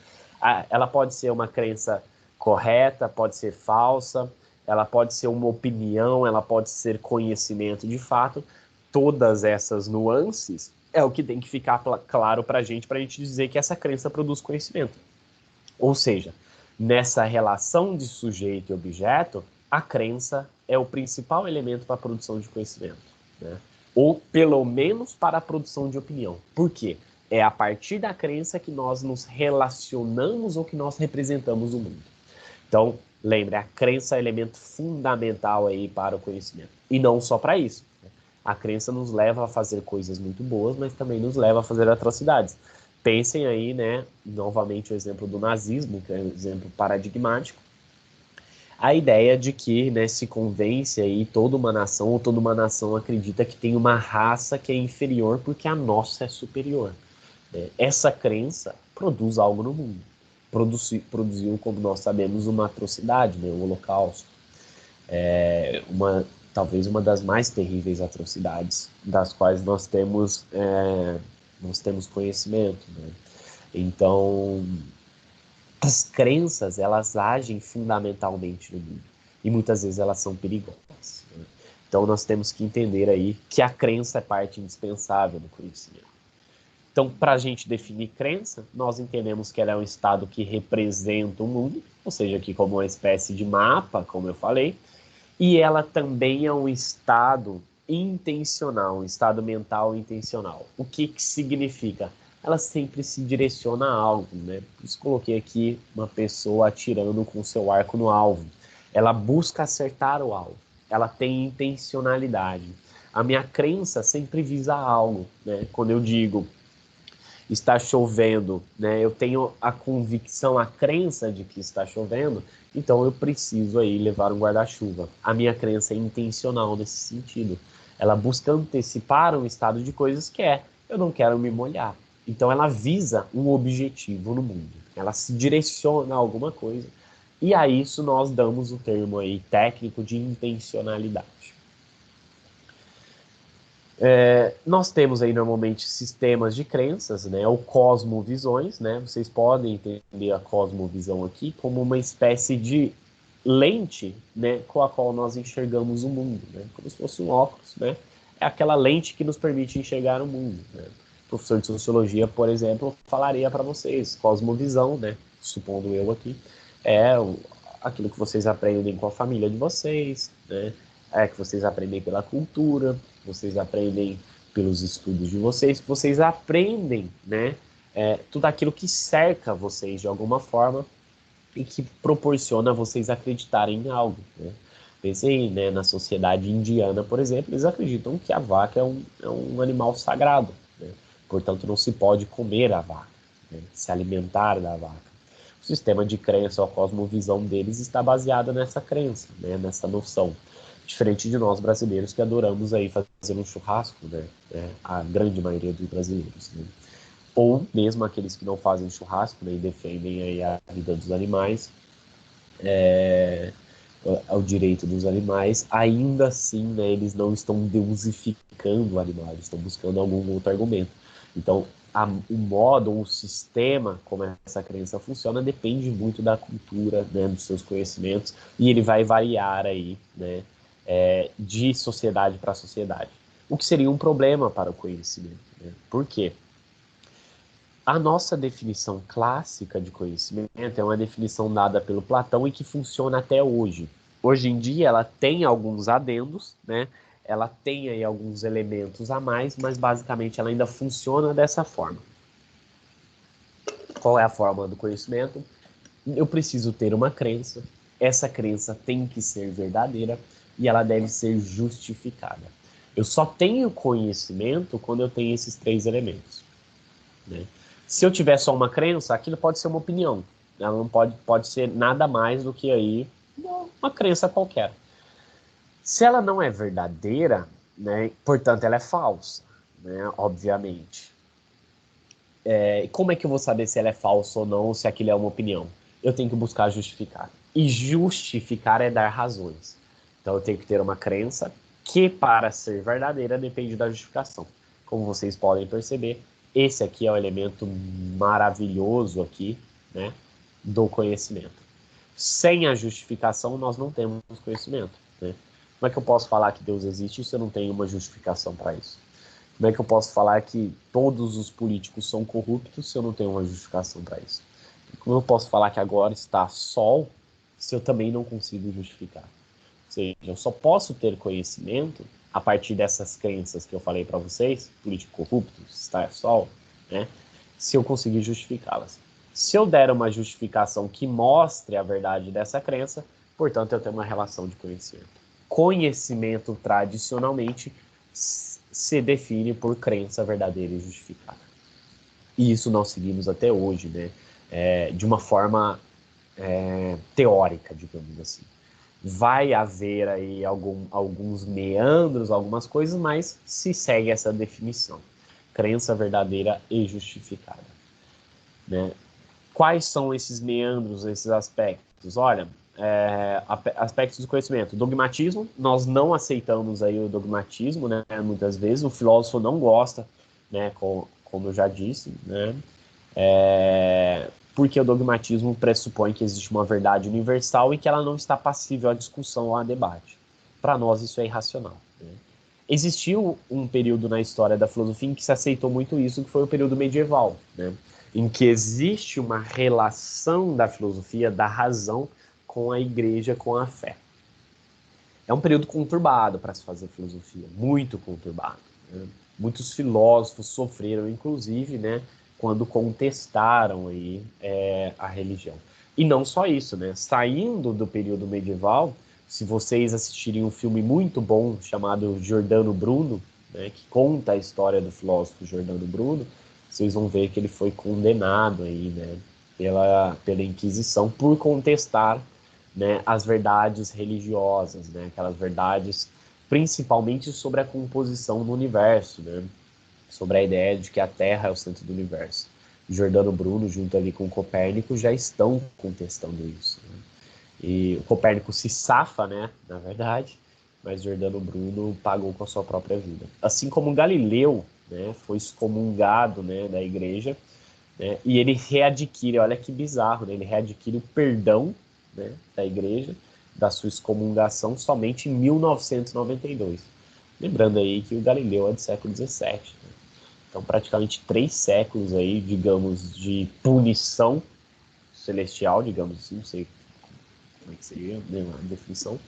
Ela pode ser uma crença correta, pode ser falsa, ela pode ser uma opinião, ela pode ser conhecimento de fato. Todas essas nuances é o que tem que ficar claro para a gente dizer que essa crença produz conhecimento. Ou seja, nessa relação de sujeito e objeto, a crença é o principal elemento para a produção de conhecimento, né? Ou pelo menos para a produção de opinião. Por quê? É a partir da crença que nós nos relacionamos ou que nós representamos o mundo. Então, lembre, a crença é elemento fundamental aí para o conhecimento. E não só para isso. A crença nos leva a fazer coisas muito boas, mas também nos leva a fazer atrocidades. Pensem aí, né, novamente o exemplo do nazismo, que é um exemplo paradigmático. A ideia de que, né, se convence aí toda uma nação, ou toda uma nação acredita que tem uma raça que é inferior porque a nossa é superior. Essa crença produz algo no mundo. Produziu, como nós sabemos, uma atrocidade, né, o Holocausto. Talvez uma das mais terríveis atrocidades das quais nós temos conhecimento, né? Então, as crenças, elas agem fundamentalmente no mundo. E muitas vezes elas são perigosas, né? Então, nós temos que entender aí que a crença é parte indispensável do conhecimento. Então, para a gente definir crença, nós entendemos que ela é um estado que representa o mundo, ou seja, aqui como uma espécie de mapa, como eu falei, e ela também é um estado intencional, um estado mental intencional. O que significa? Ela sempre se direciona a algo, né? Por isso coloquei aqui uma pessoa atirando com seu arco no alvo. Ela busca acertar o alvo. Ela tem intencionalidade. A minha crença sempre visa algo, né? Quando eu digo está chovendo, né? Eu tenho a convicção, a crença de que está chovendo, então eu preciso aí levar um guarda-chuva. A minha crença é intencional nesse sentido. Ela busca antecipar um estado de coisas que é, eu não quero me molhar. Então ela visa um objetivo no mundo. Ela se direciona a alguma coisa. E a isso nós damos o termo aí técnico de intencionalidade. Nós temos aí normalmente sistemas de crenças, né, ou cosmovisões, né? Vocês podem entender a cosmovisão aqui como uma espécie de lente, né, com a qual nós enxergamos o mundo, né? Como se fosse um óculos, né? É aquela lente que nos permite enxergar o mundo, né? O professor de sociologia, por exemplo, falaria para vocês, cosmovisão, né? Supondo eu aqui, aquilo que vocês aprendem com a família de vocês, né? Que vocês aprendem pela cultura, vocês aprendem pelos estudos de vocês aprendem, né? Tudo aquilo que cerca vocês de alguma forma e que proporciona vocês acreditarem em algo, né? Pensem, né, na sociedade indiana, por exemplo, eles acreditam que a vaca é um animal sagrado, né? Portanto, não se pode comer a vaca, né? Se alimentar da vaca. O sistema de crença, a cosmovisão deles está baseada nessa crença, né, nessa noção. Diferente de nós brasileiros que adoramos aí fazer um churrasco, né? A grande maioria dos brasileiros, né? Ou mesmo aqueles que não fazem churrasco, né, e defendem aí a vida dos animais, o direito dos animais, ainda assim, né, eles não estão deusificando o animal, eles estão buscando algum outro argumento. Então, o modo ou o sistema como essa crença funciona depende muito da cultura, né, dos seus conhecimentos, e ele vai variar aí, né, de sociedade para sociedade. O que seria um problema para o conhecimento, né? Por quê? A nossa definição clássica de conhecimento é uma definição dada pelo Platão e que funciona até hoje. Hoje em dia ela tem alguns adendos, né? Ela tem aí alguns elementos a mais, mas basicamente ela ainda funciona dessa forma. Qual é a forma do conhecimento? Eu preciso ter uma crença, essa crença tem que ser verdadeira e ela deve ser justificada. Eu só tenho conhecimento quando eu tenho esses três elementos, né? Se eu tiver só uma crença, aquilo pode ser uma opinião. Ela não pode ser nada mais do que aí uma crença qualquer. Se ela não é verdadeira, né, portanto, ela é falsa, né, obviamente. Como é que eu vou saber se ela é falsa ou não, ou se aquilo é uma opinião? Eu tenho que buscar justificar. E justificar é dar razões. Então eu tenho que ter uma crença que, para ser verdadeira, depende da justificação. Como vocês podem perceber, esse aqui é o elemento maravilhoso aqui, né, do conhecimento. Sem a justificação, nós não temos conhecimento, né? Como é que eu posso falar que Deus existe se eu não tenho uma justificação para isso? Como é que eu posso falar que todos os políticos são corruptos se eu não tenho uma justificação para isso? Como eu posso falar que agora está sol se eu também não consigo justificar? Ou seja, eu só posso ter conhecimento a partir dessas crenças que eu falei para vocês, político corrupto, está sol, né? Se eu conseguir justificá-las. Se eu der uma justificação que mostre a verdade dessa crença, portanto, eu tenho uma relação de conhecimento. Conhecimento, tradicionalmente, se define por crença verdadeira e justificada. E isso nós seguimos até hoje, né? De uma forma teórica, digamos assim. Vai haver aí alguns meandros, algumas coisas, mas se segue essa definição. Crença verdadeira e justificada, né? Quais são esses meandros, esses aspectos? Olha, aspectos do conhecimento. Dogmatismo, nós não aceitamos aí o dogmatismo, né? Muitas vezes o filósofo não gosta, né? Como eu já disse, né? Porque o dogmatismo pressupõe que existe uma verdade universal e que ela não está passível à discussão ou a debate. Para nós isso é irracional, né? Existiu um período na história da filosofia em que se aceitou muito isso, que foi o período medieval, né? Em que existe uma relação da filosofia, da razão, com a igreja, com a fé. É um período conturbado para se fazer filosofia, muito conturbado, né? Muitos filósofos sofreram, inclusive, né, quando contestaram aí, a religião. E não só isso, né? Saindo do período medieval, se vocês assistirem um filme muito bom chamado Giordano Bruno, né, que conta a história do filósofo Giordano Bruno, vocês vão ver que ele foi condenado aí, né, pela Inquisição por contestar, né, as verdades religiosas, né, aquelas verdades principalmente sobre a composição do universo, né, sobre a ideia de que a Terra é o centro do universo. Giordano Bruno, junto ali com Copérnico, já estão contestando isso, né? E o Copérnico se safa, né, na verdade, mas Giordano Bruno pagou com a sua própria vida. Assim como Galileu, né, foi excomungado, né, da igreja, né, e ele readquire, olha que bizarro, né, ele readquire o perdão, né, da igreja, da sua excomungação, somente em 1992. Lembrando aí que o Galileu é do século XVII, né? Então praticamente 3 séculos aí, digamos, de punição celestial, digamos assim, não sei como é que seria, né, a definição,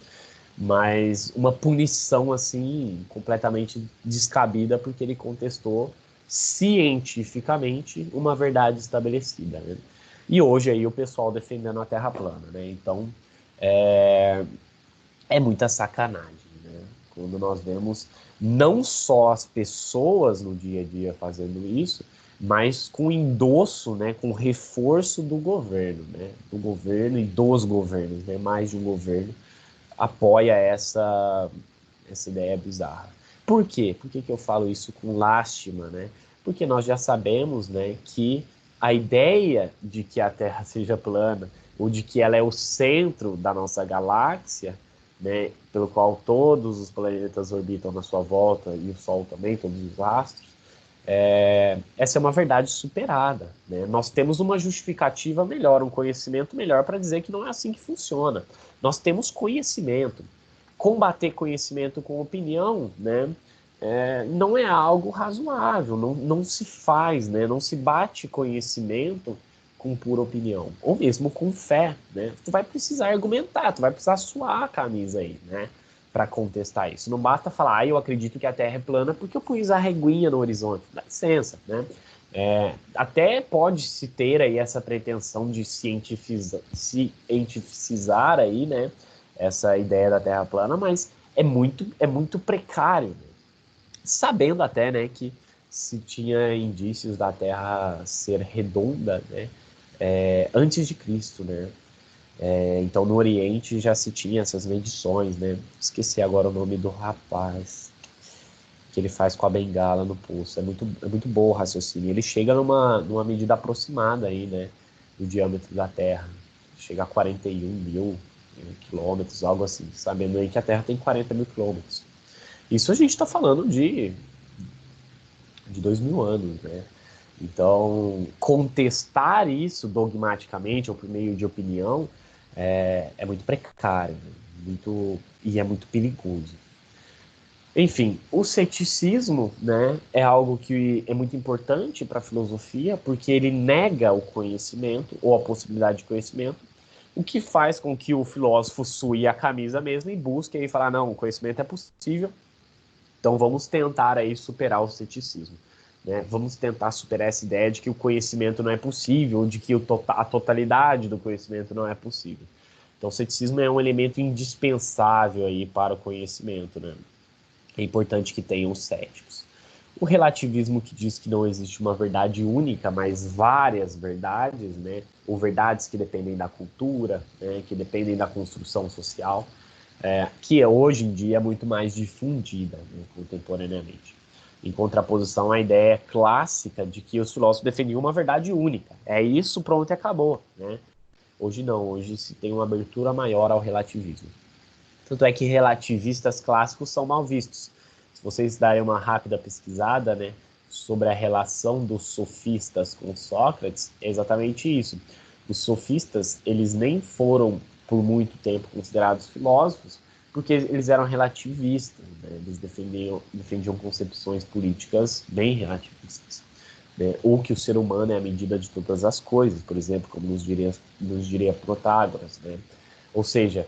mas uma punição assim completamente descabida porque ele contestou cientificamente uma verdade estabelecida, né? E hoje aí o pessoal defendendo a Terra plana, né? Então é muita sacanagem, né? Quando nós vemos não só as pessoas no dia a dia fazendo isso, mas com endosso, né, com reforço do governo, né, do governo e dos governos, né, mais de um governo apoia essa ideia bizarra. Por quê? Por que eu falo isso com lástima, né? Porque nós já sabemos, né, que a ideia de que a Terra seja plana ou de que ela é o centro da nossa galáxia, né, pelo qual todos os planetas orbitam na sua volta e o Sol também, todos os astros, essa é uma verdade superada, né? Nós temos uma justificativa melhor, um conhecimento melhor para dizer que não é assim que funciona. Nós temos conhecimento. Combater conhecimento com opinião, né, não é algo razoável, não se faz, né, não se bate conhecimento com pura opinião, ou mesmo com fé, né? Tu vai precisar argumentar, tu vai precisar suar a camisa aí, né, para contestar isso. Não basta falar, eu acredito que a Terra é plana porque eu pus a reguinha no horizonte. Dá licença, né? Até pode-se ter aí essa pretensão de cientificizar aí, né, essa ideia da Terra plana, mas é muito precário, né? Sabendo até, né, que se tinha indícios da Terra ser redonda, né, antes de Cristo, né? Então, no Oriente já se tinha essas medições, né? Esqueci agora o nome do rapaz que ele faz com a bengala no pulso. É muito bom o raciocínio. Ele chega numa medida aproximada aí, né? Do diâmetro da Terra. Chega a 41 mil quilômetros, algo assim. Sabendo aí que a Terra tem 40 mil quilômetros. Isso a gente está falando de 2.000 anos, né? Então, contestar isso dogmaticamente ou por meio de opinião é muito precário, né? E é muito perigoso. Enfim, o ceticismo, né, é algo que é muito importante para a filosofia, porque ele nega o conhecimento ou a possibilidade de conhecimento, o que faz com que o filósofo sue a camisa mesmo e busque aí falar, não, o conhecimento é possível, então vamos tentar aí superar o ceticismo. Né? Vamos tentar superar essa ideia de que o conhecimento não é possível, de que a totalidade do conhecimento não é possível. Então, o ceticismo é um elemento indispensável aí para o conhecimento, né? É importante que tenham os céticos. O relativismo que diz que não existe uma verdade única, mas várias verdades, né? Ou verdades que dependem da cultura, né? Que dependem da construção social, que hoje em dia é muito mais difundida, né? Contemporaneamente. Em contraposição à ideia clássica de que os filósofos defendiam uma verdade única. É isso, pronto e acabou. Né? Hoje não, hoje se tem uma abertura maior ao relativismo. Tanto é que relativistas clássicos são mal vistos. Se vocês darem uma rápida pesquisada, né, sobre a relação dos sofistas com Sócrates, é exatamente isso. Os sofistas, eles nem foram por muito tempo considerados filósofos, porque eles eram relativistas, né? Eles defendiam concepções políticas bem relativistas. Né? Ou que o ser humano é a medida de todas as coisas, por exemplo, como nos diria Protágoras. Né? Ou seja,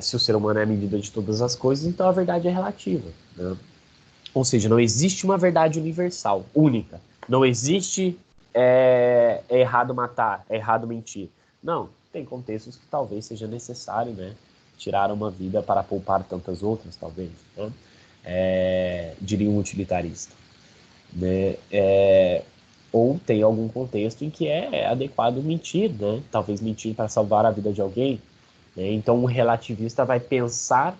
se o ser humano é a medida de todas as coisas, então a verdade é relativa. Né? Ou seja, não existe uma verdade universal, única. Não existe é errado matar, é errado mentir. Não, tem contextos que talvez seja necessário, né? Tirar uma vida para poupar tantas outras, talvez. Né? Diria um utilitarista. Né? Ou tem algum contexto em que é adequado mentir, né? Talvez mentir para salvar a vida de alguém. Né? Então, um relativista vai pensar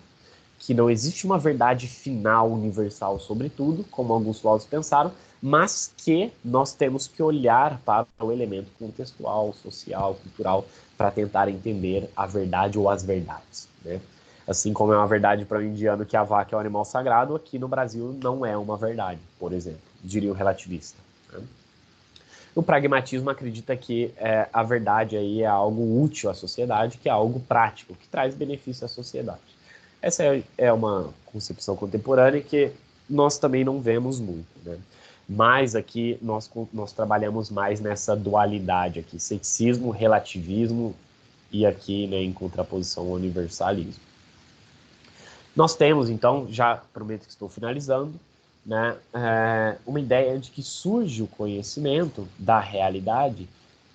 que não existe uma verdade final universal sobre tudo, como alguns filósofos pensaram, mas que nós temos que olhar para o elemento contextual, social, cultural, para tentar entender a verdade ou as verdades. Né? Assim como é uma verdade para o indiano que a vaca é um animal sagrado, aqui no Brasil não é uma verdade, por exemplo, diria o relativista. Né? O pragmatismo acredita que a verdade aí é algo útil à sociedade, que é algo prático, que traz benefício à sociedade. Essa é uma concepção contemporânea que nós também não vemos muito, né? Mas aqui nós trabalhamos mais nessa dualidade aqui, ceticismo, relativismo e aqui, né, em contraposição ao universalismo. Nós temos, então, já prometo que estou finalizando, né, uma ideia de que surge o conhecimento da realidade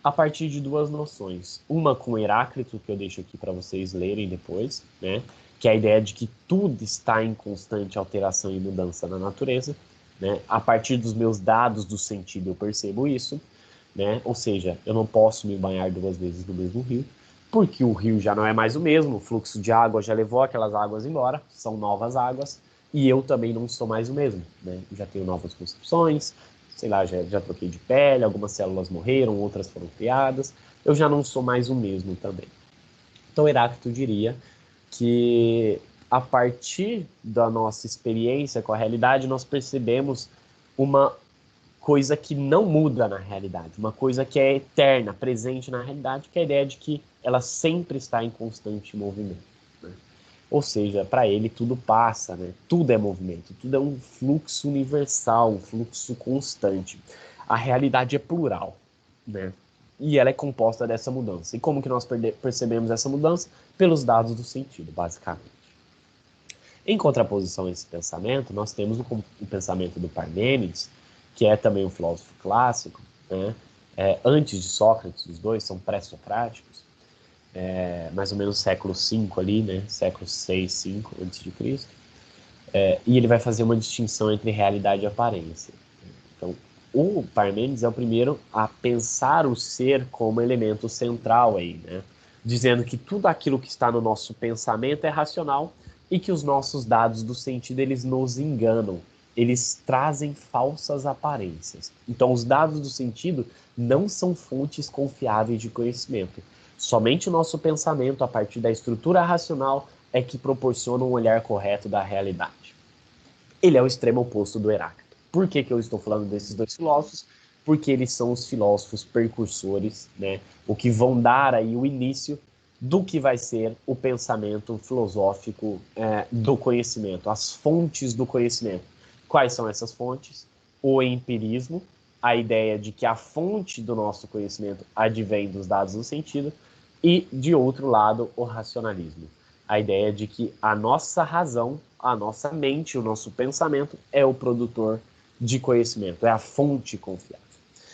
a partir de duas noções. Uma com Heráclito, que eu deixo aqui para vocês lerem depois, né, que é a ideia de que tudo está em constante alteração e mudança na natureza. Né? A partir dos meus dados do sentido eu percebo isso. Né? Ou seja, eu não posso me banhar duas vezes no mesmo rio, porque o rio já não é mais o mesmo, o fluxo de água já levou aquelas águas embora, são novas águas, e eu também não sou mais o mesmo. Né? Já tenho novas concepções, sei lá, já troquei de pele, algumas células morreram, outras foram criadas, eu já não sou mais o mesmo também. Então, Heráclito diria que a partir da nossa experiência com a realidade, nós percebemos uma coisa que não muda na realidade, uma coisa que é eterna, presente na realidade, que é a ideia de que ela sempre está em constante movimento. Né? Ou seja, para ele tudo passa, né? Tudo é movimento, tudo é um fluxo universal, um fluxo constante. A realidade é plural, né? E ela é composta dessa mudança. E como que nós percebemos essa mudança? Pelos dados do sentido, basicamente. Em contraposição a esse pensamento, nós temos o pensamento do Parmênides, que é também um filósofo clássico, né? Antes de Sócrates, os dois são pré-socráticos, mais ou menos século V ali, né? Século 6, 5 antes de Cristo. E ele vai fazer uma distinção entre realidade e aparência. Então, o Parmênides é o primeiro a pensar o ser como elemento central aí, né? dizendo que tudo aquilo que está no nosso pensamento é racional e que os nossos dados do sentido, eles nos enganam, eles trazem falsas aparências. Então, os dados do sentido não são fontes confiáveis de conhecimento. Somente o nosso pensamento, a partir da estrutura racional, é que proporciona um olhar correto da realidade. Ele é o extremo oposto do Heráclito. Por que eu estou falando desses dois filósofos? Porque eles são os filósofos precursores, né? O que vão dar aí o início do que vai ser o pensamento filosófico do conhecimento, as fontes do conhecimento. Quais são essas fontes? O empirismo, a ideia de que a fonte do nosso conhecimento advém dos dados do sentido, e, de outro lado, o racionalismo, a ideia de que a nossa razão, a nossa mente, o nosso pensamento é o produtor de conhecimento, é a fonte confiável.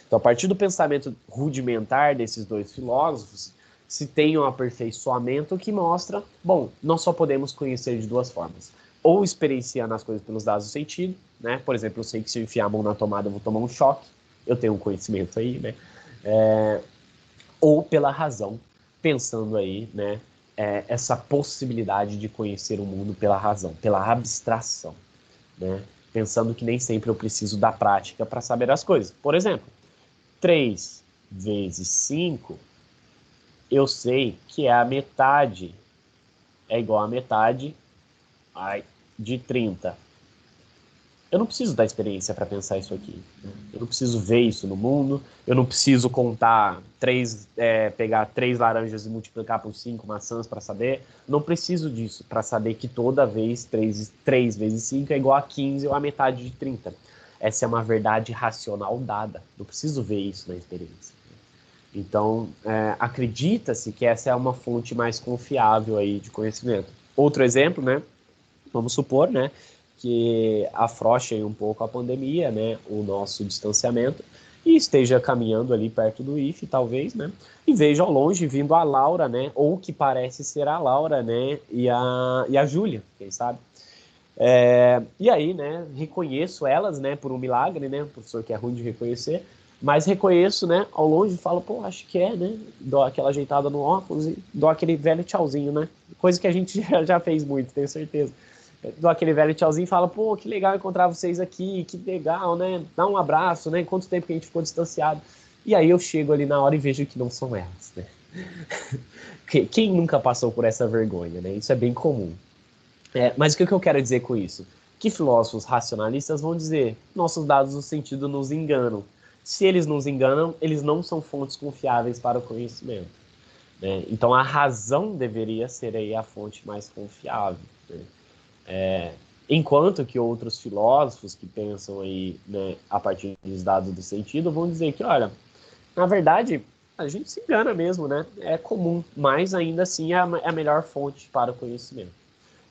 Então, a partir do pensamento rudimentar desses dois filósofos, se tem um aperfeiçoamento que mostra, bom, nós só podemos conhecer de duas formas. Ou experienciando as coisas pelos dados do sentido, né? Por exemplo, eu sei que se eu enfiar a mão na tomada eu vou tomar um choque, eu tenho um conhecimento aí, né? Ou pela razão, pensando aí, né? Essa possibilidade de conhecer o mundo pela razão, pela abstração, né? Pensando que nem sempre eu preciso da prática para saber as coisas. Por exemplo, 3 vezes 5, eu sei que é a metade, é igual a metade de 30. Eu não preciso da experiência para pensar isso aqui. Eu não preciso ver isso no mundo, eu não preciso contar pegar 3 laranjas e multiplicar por 5 maçãs para saber. Não preciso disso para saber que toda vez 3 vezes 5 é igual a 15 ou a metade de 30. Essa é uma verdade racional dada. Não preciso ver isso na experiência. Então, acredita-se que essa é uma fonte mais confiável aí de conhecimento. Outro exemplo, né? Vamos supor, né, que afrouxe um pouco a pandemia, né, o nosso distanciamento, e esteja caminhando ali perto do IFE, talvez, né, e veja ao longe vindo a Laura, né, ou que parece ser a Laura, né, e a Júlia, quem sabe. E aí, né, reconheço elas, né, por um milagre, né, professor que é ruim de reconhecer, mas reconheço, né, ao longe e falo, pô, acho que é, né, dou aquela ajeitada no óculos e dou aquele velho tchauzinho, né, coisa que a gente já fez muito, tenho certeza. Dou aquele velho tchauzinho e falo, pô, que legal encontrar vocês aqui, que legal, né, dá um abraço, né, quanto tempo que a gente ficou distanciado. E aí eu chego ali na hora e vejo que não são elas, né. Quem nunca passou por essa vergonha, né, isso é bem comum. Mas o que eu quero dizer com isso? Que filósofos racionalistas vão dizer, nossos dados do sentido nos enganam. Se eles nos enganam, eles não são fontes confiáveis para o conhecimento, né? Então a razão deveria ser aí a fonte mais confiável, né? Enquanto que outros filósofos que pensam aí, né, a partir dos dados do sentido vão dizer que, olha, na verdade, a gente se engana mesmo, né? É comum, mas ainda assim é a melhor fonte para o conhecimento.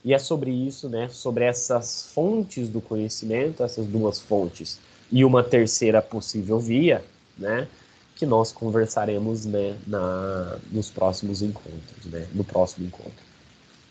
E é sobre isso, né, sobre essas fontes do conhecimento, essas duas fontes e uma terceira possível via, né, que nós conversaremos, né, nos próximos encontros, né, no próximo encontro.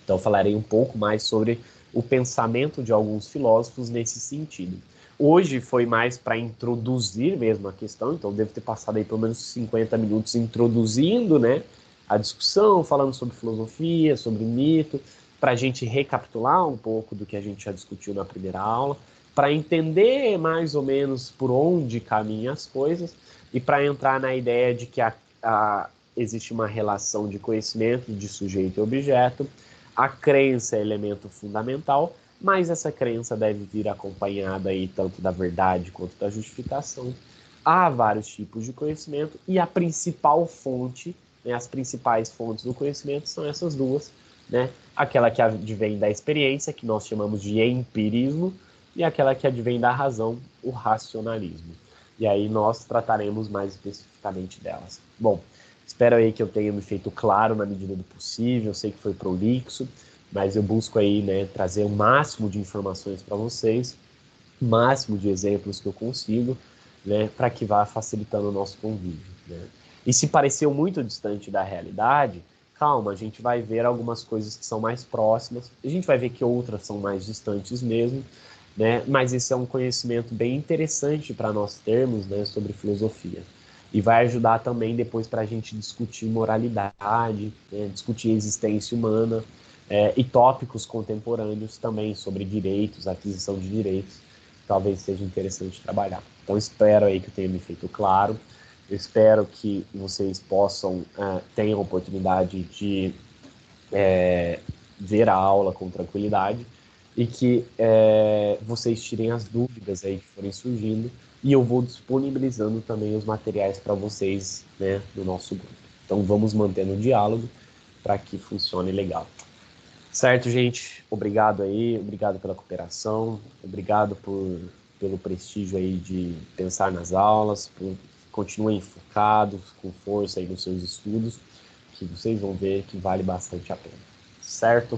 Então falarei um pouco mais sobre o pensamento de alguns filósofos nesse sentido. Hoje foi mais para introduzir mesmo a questão, então devo ter passado aí pelo menos 50 minutos introduzindo, né, a discussão, falando sobre filosofia, sobre mito, para a gente recapitular um pouco do que a gente já discutiu na primeira aula, para entender mais ou menos por onde caminham as coisas e para entrar na ideia de que existe uma relação de conhecimento de sujeito e objeto. A crença é elemento fundamental, mas essa crença deve vir acompanhada aí tanto da verdade quanto da justificação. Há vários tipos de conhecimento e a principal fonte, né, as principais fontes do conhecimento são essas duas, né? Aquela que advém da experiência, que nós chamamos de empirismo, e aquela que advém da razão, o racionalismo. E aí nós trataremos mais especificamente delas. Bom, espero aí que eu tenha me feito claro na medida do possível, eu sei que foi prolixo, mas eu busco aí, né, trazer o máximo de informações para vocês, o máximo de exemplos que eu consigo, né, para que vá facilitando o nosso convívio, né? E se pareceu muito distante da realidade, calma, a gente vai ver algumas coisas que são mais próximas, a gente vai ver que outras são mais distantes mesmo, né? Mas esse é um conhecimento bem interessante para nós termos, né, sobre filosofia. e vai ajudar também depois para a gente discutir moralidade, né, discutir existência humana, e tópicos contemporâneos também sobre direitos, aquisição de direitos, talvez seja interessante trabalhar. Então espero aí que eu tenha me feito claro, eu espero que vocês possam, tenham a oportunidade de ver a aula com tranquilidade e que vocês tirem as dúvidas aí que forem surgindo e eu vou disponibilizando também os materiais para vocês, né, no nosso grupo. Então vamos mantendo o diálogo para que funcione legal. Certo, gente? Obrigado aí, obrigado pela cooperação, obrigado pelo prestígio aí de pensar nas aulas, continuem focados, com força aí nos seus estudos, que vocês vão ver que vale bastante a pena. Certo?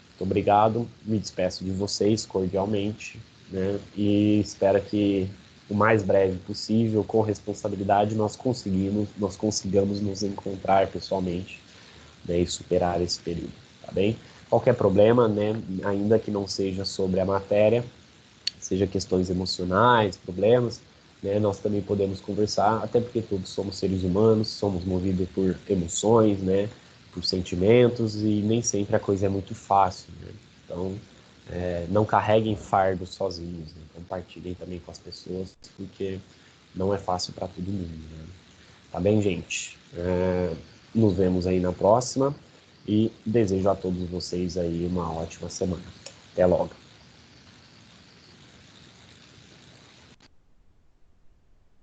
Muito obrigado, me despeço de vocês cordialmente, né? E espero que o mais breve possível, com responsabilidade, nós consigamos nos encontrar pessoalmente, né, e superar esse período, tá bem? Qualquer problema, né, ainda que não seja sobre a matéria, seja questões emocionais, problemas, né, nós também podemos conversar, até porque todos somos seres humanos, somos movidos por emoções, né, por sentimentos, e nem sempre a coisa é muito fácil, né? Então, não carreguem fardos sozinhos, né? Compartilhem também com as pessoas, porque não é fácil para todo mundo, né? Tá bem, gente? Nos vemos aí na próxima e desejo a todos vocês aí uma ótima semana. Até logo.